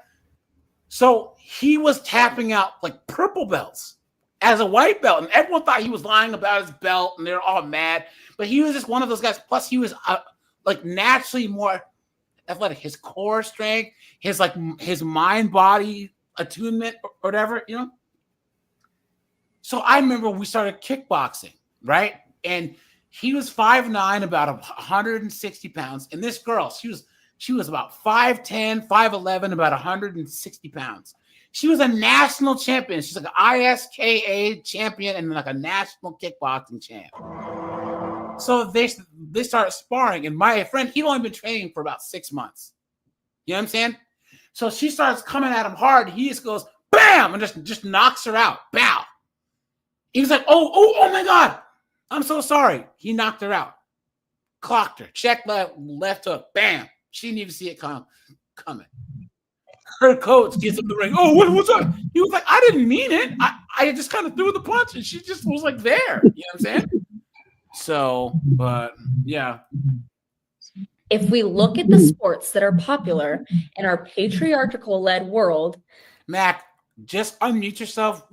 So he was tapping out like purple belts as a white belt, and everyone thought he was lying about his belt, and they're all mad. But he was just one of those guys. Plus, he was like naturally more athletic. His core strength, his mind body attunement, or whatever, you know. So I remember we started kickboxing, right? And he was 5'9", about 160 pounds, and this girl, she was about 5'10", 5'11", about 160 pounds. She was a national champion. She's like an ISKA champion and like a national kickboxing champ. So they started sparring, and my friend, he'd only been training for about 6 months. You know what I'm saying? So she starts coming at him hard. He just goes, bam, and just knocks her out. Bow. He was like, oh my God. I'm so sorry. He knocked her out. Clocked her. Check left hook. Bam. She didn't even see it coming. Her coach gets up the ring. Oh, what's up? He was like, I didn't mean it. I just kind of threw the punch, and she just was like there. You know what I'm saying? So, but yeah. If we look at the sports that are popular in our patriarchal-led world, Mac, just unmute yourself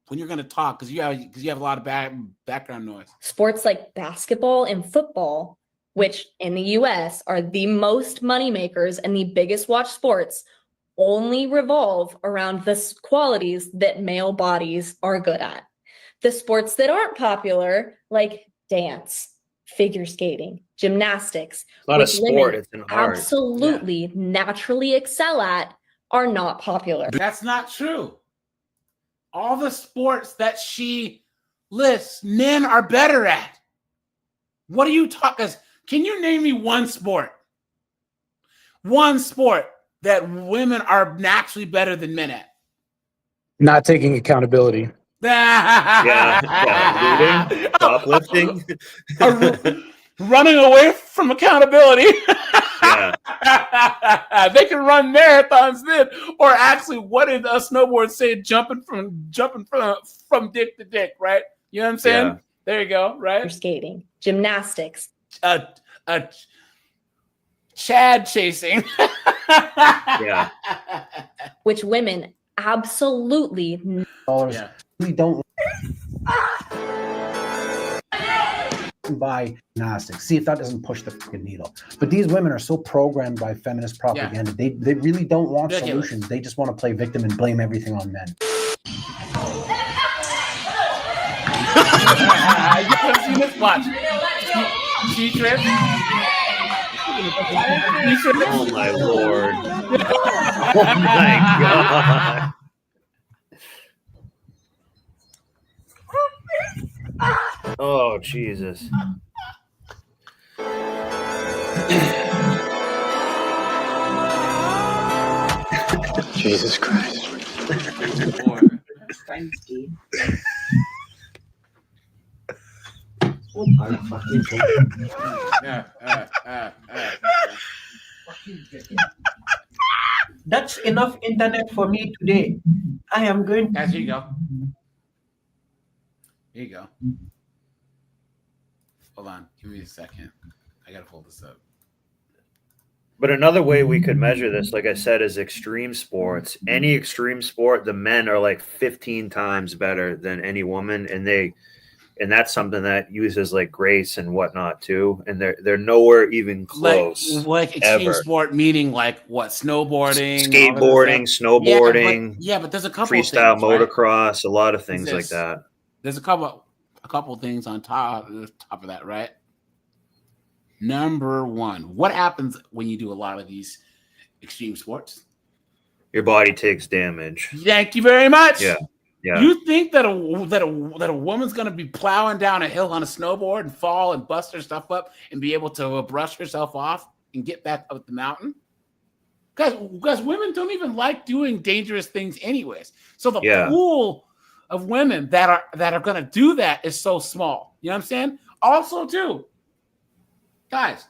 when you're going to talk because you have a lot of background noise. Sports like basketball and football, which in the US are the most moneymakers and the biggest watch sports, only revolve around the qualities that male bodies are good at. The sports that aren't popular, like dance, figure skating, gymnastics, it's not a sport, it's an art. Absolutely naturally excel at, are not popular. That's not true. All the sports that she lists, men are better at. What are you talking? Can you name me one sport? One sport that women are naturally better than men at? Not taking accountability. Looting, shoplifting, running away from accountability. They can run marathons then, or actually, what did a snowboard say? Jumping from dick to dick, right? You know what I'm saying? Yeah. There you go, right? Skating, gymnastics, Chad chasing. Yeah. Which women absolutely We don't buy gymnastics. See if that doesn't push the fucking needle. But these women are so programmed by feminist propaganda. They really don't want solutions. They just want to play victim and blame everything on men. You haven't seen this? Watch. She trips. Oh my Lord. Oh my God. Oh Jesus. Jesus Christ. That's enough internet for me today. I am going. Guys, here you go. Here you go. Hold on. Give me a second. I gotta pull this up. But another way we could measure this, like I said, is extreme sports. Any extreme sport, the men are like 15 times better than any woman, and that's something that uses like grace and whatnot too. And they're nowhere even close. Like extreme ever. sport, meaning like what? Snowboarding, Skateboarding, snowboarding. Yeah, but there's a couple freestyle of things, right? motocross, a lot of things like that. There's a couple of things on top of that, right? Number one, what happens when you do a lot of these extreme sports? Your body takes damage. Thank you very much. Yeah. Yeah. You think that a woman's gonna be plowing down a hill on a snowboard and fall and bust her stuff up and be able to brush herself off and get back up the mountain? Guys, women don't even like doing dangerous things anyways. So the pool of women that are gonna do that is so small. You know what I'm saying? Also, too, guys,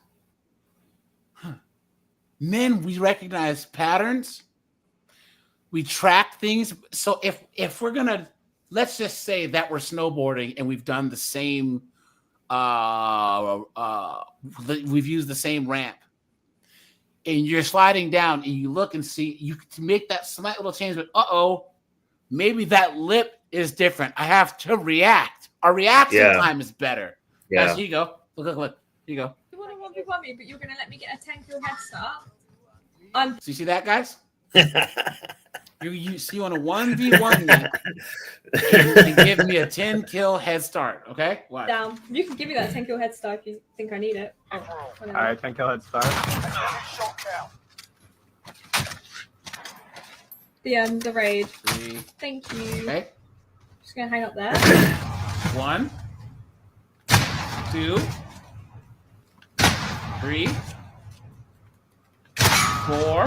men, we recognize patterns. We track things. So if we're gonna, let's just say that we're snowboarding and we've done the same, we've used the same ramp, and you're sliding down and you look and see, you can make that slight little change, but maybe that lip is different. I have to react. Our reaction time is better. Yeah. Guys, here you go. Look. Here you go. You want to want me, but you're going to let me get a 10-kill head start. So you see that, guys? you see on a 1v1 net and give me a 10-kill head start, okay? Watch. Down. You can give me that 10-kill head start if you think I need it. All right, 10-kill head start. The raid. 3. Thank you. Okay. Just going to hang up there. 1, 2, 3, 4,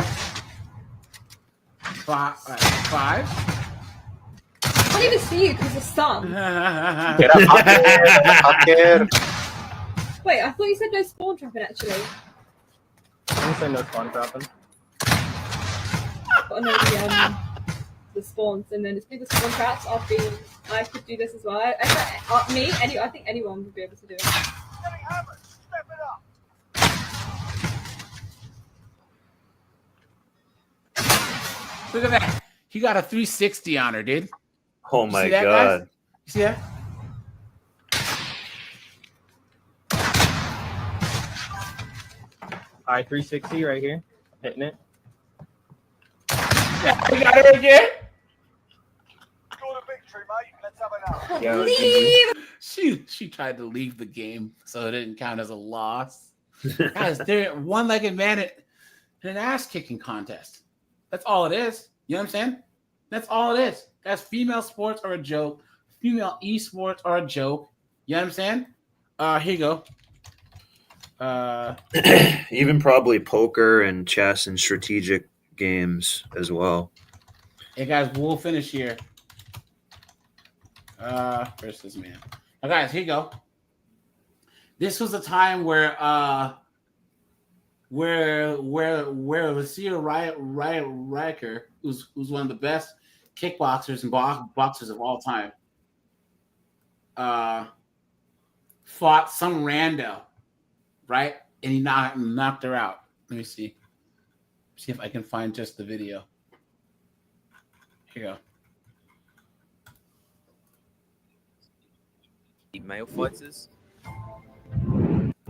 5. I can't even see you because of the sun. Wait, I thought you said no spawn trapping actually. I didn't say no spawn trapping. But I know the spawns, and then it's been the spawn traps. I could do this as well. I think anyone would be able to do it. Look at that. He got a 360 on her, dude. Oh my God. Guys? You see that? All right, 360 right here. Hitting it. Yeah, we got her again. She tried to leave the game, so it didn't count as a loss. Guys, they're one-legged man in an ass-kicking contest. That's all it is. You know what I'm saying? That's all it is. Guys, female sports are a joke. Female esports are a joke. You know what I'm saying? Here you go. Even probably poker and chess and strategic games as well. Hey guys, we'll finish here. Where's this man? Now guys, here you go. This was a time where Lucia Riker, who's one of the best kickboxers and boxers of all time, fought some rando, right? And he knocked her out. Let me see if I can find just the video. Here you go. Male fighters?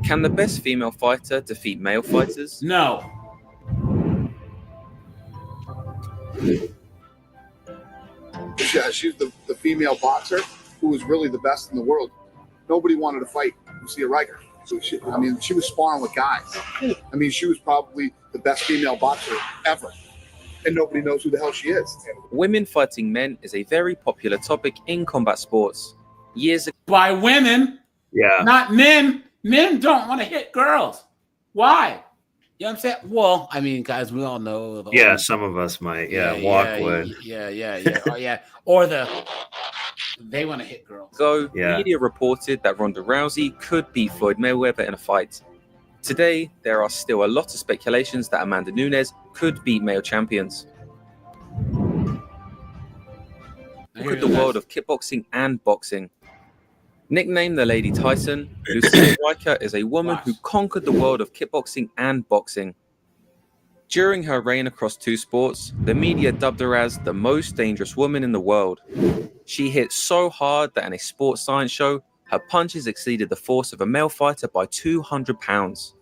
Can the best female fighter defeat male fighters? No. Yeah, she's the female boxer who was really the best in the world. Nobody wanted to fight Lucia Riker. So she was sparring with guys. I mean, she was probably the best female boxer ever. And nobody knows who the hell she is. Women fighting men is a very popular topic in combat sports. Years ago. By women, yeah, not men. Men don't want to hit girls. Why? You know what I'm saying? Well, I mean, guys, we all know. Yeah, some of us might. Yeah, walk would. Yeah. Or they want to hit girls. Media reported that Ronda Rousey could beat Floyd Mayweather in a fight. Today, there are still a lot of speculations that Amanda Nunes could beat male champions. Look at the world of kickboxing and boxing. Nicknamed the Lady Tyson, Lucia Riker is a woman who conquered the world of kickboxing and boxing. During her reign across two sports, the media dubbed her as the most dangerous woman in the world. She hit so hard that in a sports science show, her punches exceeded the force of a male fighter by 200 pounds.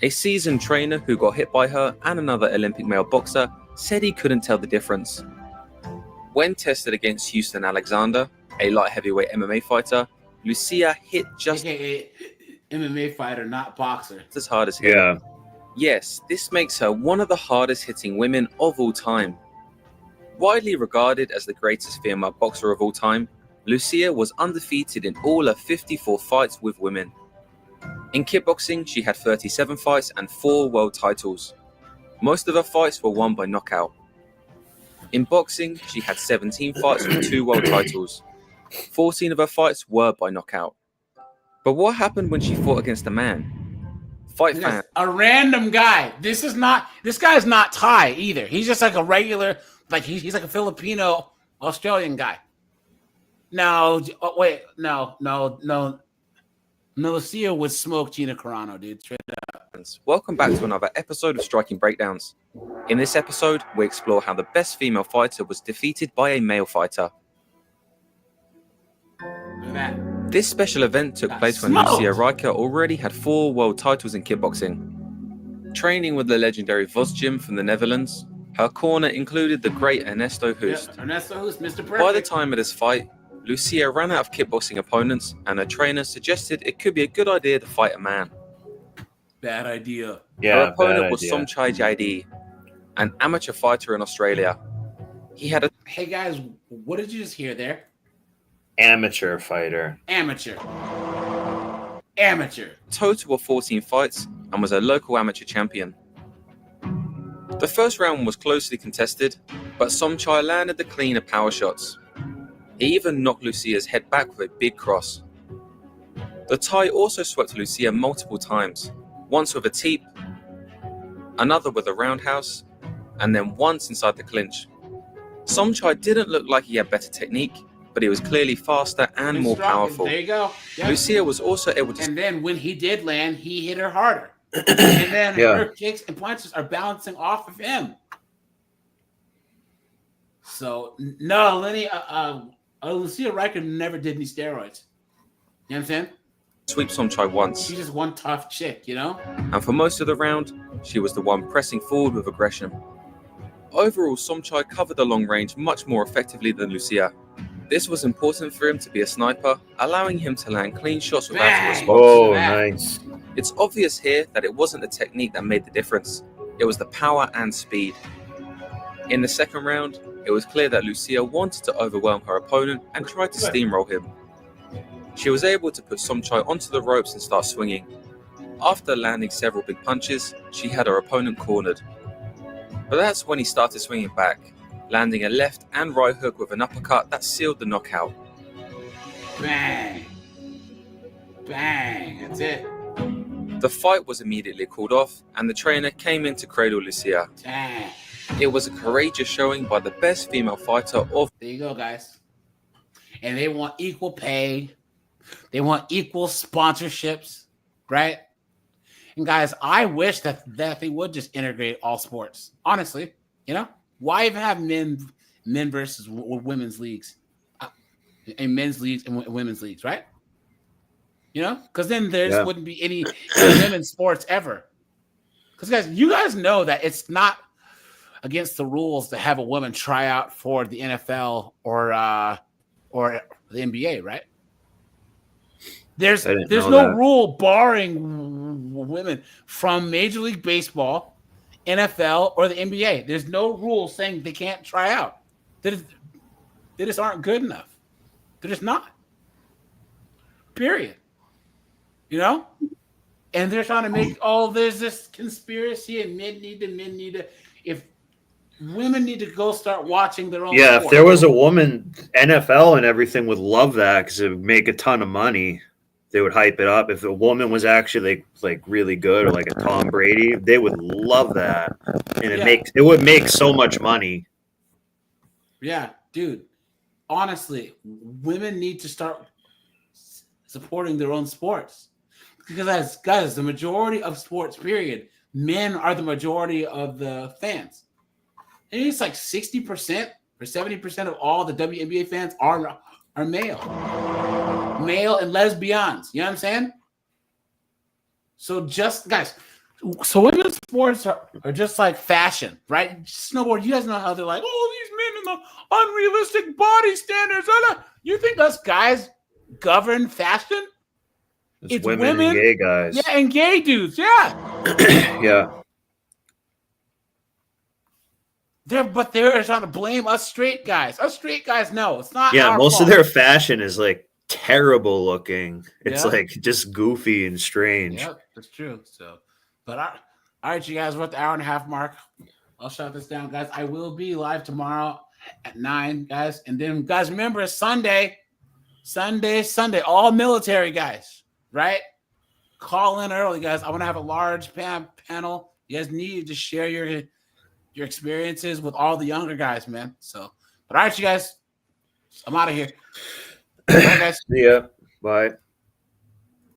A seasoned trainer who got hit by her and another Olympic male boxer said he couldn't tell the difference. When tested against Houston Alexander, a light heavyweight MMA fighter, Lucia hit just MMA fighter, not boxer. as hard as him. Yeah. Yes, this makes her one of the hardest hitting women of all time. Widely regarded as the greatest female boxer of all time, Lucia was undefeated in all her 54 fights with women. In kickboxing, she had 37 fights and 4 world titles. Most of her fights were won by knockout. In boxing, she had 17 fights with 2 world titles. 14 of her fights were by knockout. But what happened when she fought against a man? A random guy. This guy's not Thai either. He's just like a regular, like he's like a Filipino Australian guy. No, Lucia would smoke Gina Carano, dude. Straight up. Welcome back to another episode of Striking Breakdowns. In this episode, we explore how the best female fighter was defeated by a male fighter. Look at that. This special event took place when Lucia Riker already had 4 world titles in kickboxing. Training with the legendary Vos Gym from the Netherlands, her corner included the great Ernesto Hoost. Yeah, Ernesto Hoost, Mr. Perfect. By the time of this fight, Lucia ran out of kickboxing opponents, and her trainer suggested it could be a good idea to fight a man. Bad idea. Her opponent was Somchai Jaidi, an amateur fighter in Australia. He had a... Hey guys, what did you just hear there? Amateur fighter. Amateur. Total of 14 fights and was a local amateur champion. The first round was closely contested, but Somchai landed the cleaner power shots. He even knocked Lucia's head back with a big cross. The Thai also swept Lucia multiple times, once with a teep, another with a roundhouse, and then once inside the clinch. Somchai didn't look like he had better technique, but he was clearly faster and more powerful. There you go. Yep. Lucia was also able to... And then when he did land, he hit her harder. And then her kicks and punches are bouncing off of him. So, no, Lenny, Lucia Riker never did any steroids. You know what I'm saying? Sweep Somchai once. She's just one tough chick, you know? And for most of the round, she was the one pressing forward with aggression. Overall, Somchai covered the long range much more effectively than Lucia. This was important for him to be a sniper, allowing him to land clean shots without a response. Oh, nice. It's obvious here that it wasn't the technique that made the difference. It was the power and speed. In the second round, it was clear that Lucia wanted to overwhelm her opponent and tried to steamroll him. She was able to put Somchai onto the ropes and start swinging. After landing several big punches, she had her opponent cornered. But that's when he started swinging back, landing a left and right hook with an uppercut that sealed the knockout. Bang. Bang. That's it. The fight was immediately called off, and the trainer came in to cradle Lucia. Dang. It was a courageous showing by the best female fighter of... There you go, guys. And they want equal pay. They want equal sponsorships, right? And guys, I wish that they would just integrate all sports. Honestly, you know? Why even have men versus women's leagues? And men's leagues and women's leagues, right? You know? Because then there wouldn't be any women's sports ever. Because guys, you guys know that it's not against the rules to have a woman try out for the NFL or the NBA, right? There's no rule barring women from Major League Baseball, NFL, or the NBA. There's no rule saying they can't try out. They just aren't good enough. They're just not. Period. You know? And they're trying to make there's this conspiracy, and men need to. If women need to go start watching their own. Yeah, sport. if there was a woman, NFL and everything would love that because it would make a ton of money. They would hype it up. If a woman was actually like really good, or like a Tom Brady, they would love that, and it would make so much money. Yeah, dude. Honestly, women need to start supporting their own sports. Because guys, the majority of sports, period, men are the majority of the fans. And it's like 60% or 70% of all the WNBA fans are male. Male and lesbians. You know what I'm saying? So women's sports are just like fashion, right? Snowboard, you guys know how they're like, these men in the unrealistic body standards. You think us guys govern fashion? It's women and gay guys. Yeah, and gay dudes. Yeah. Yeah. They're trying to blame us straight guys. Us straight guys, no, it's not. Yeah, our most fault. of their fashion is like terrible looking. It's Yeah. like just goofy and strange. Yep, that's true. So, but all right, you guys, we're at the hour and a half mark. I'll shut this down, guys. I will be live tomorrow at 9, guys. And then, guys, remember, it's Sunday, all military guys. Right? Call in early, guys. I want to have a large panel. You guys need to share your experiences with all the younger guys, man. So, but all right, you guys. I'm out of here. Bye, guys. See ya. Bye.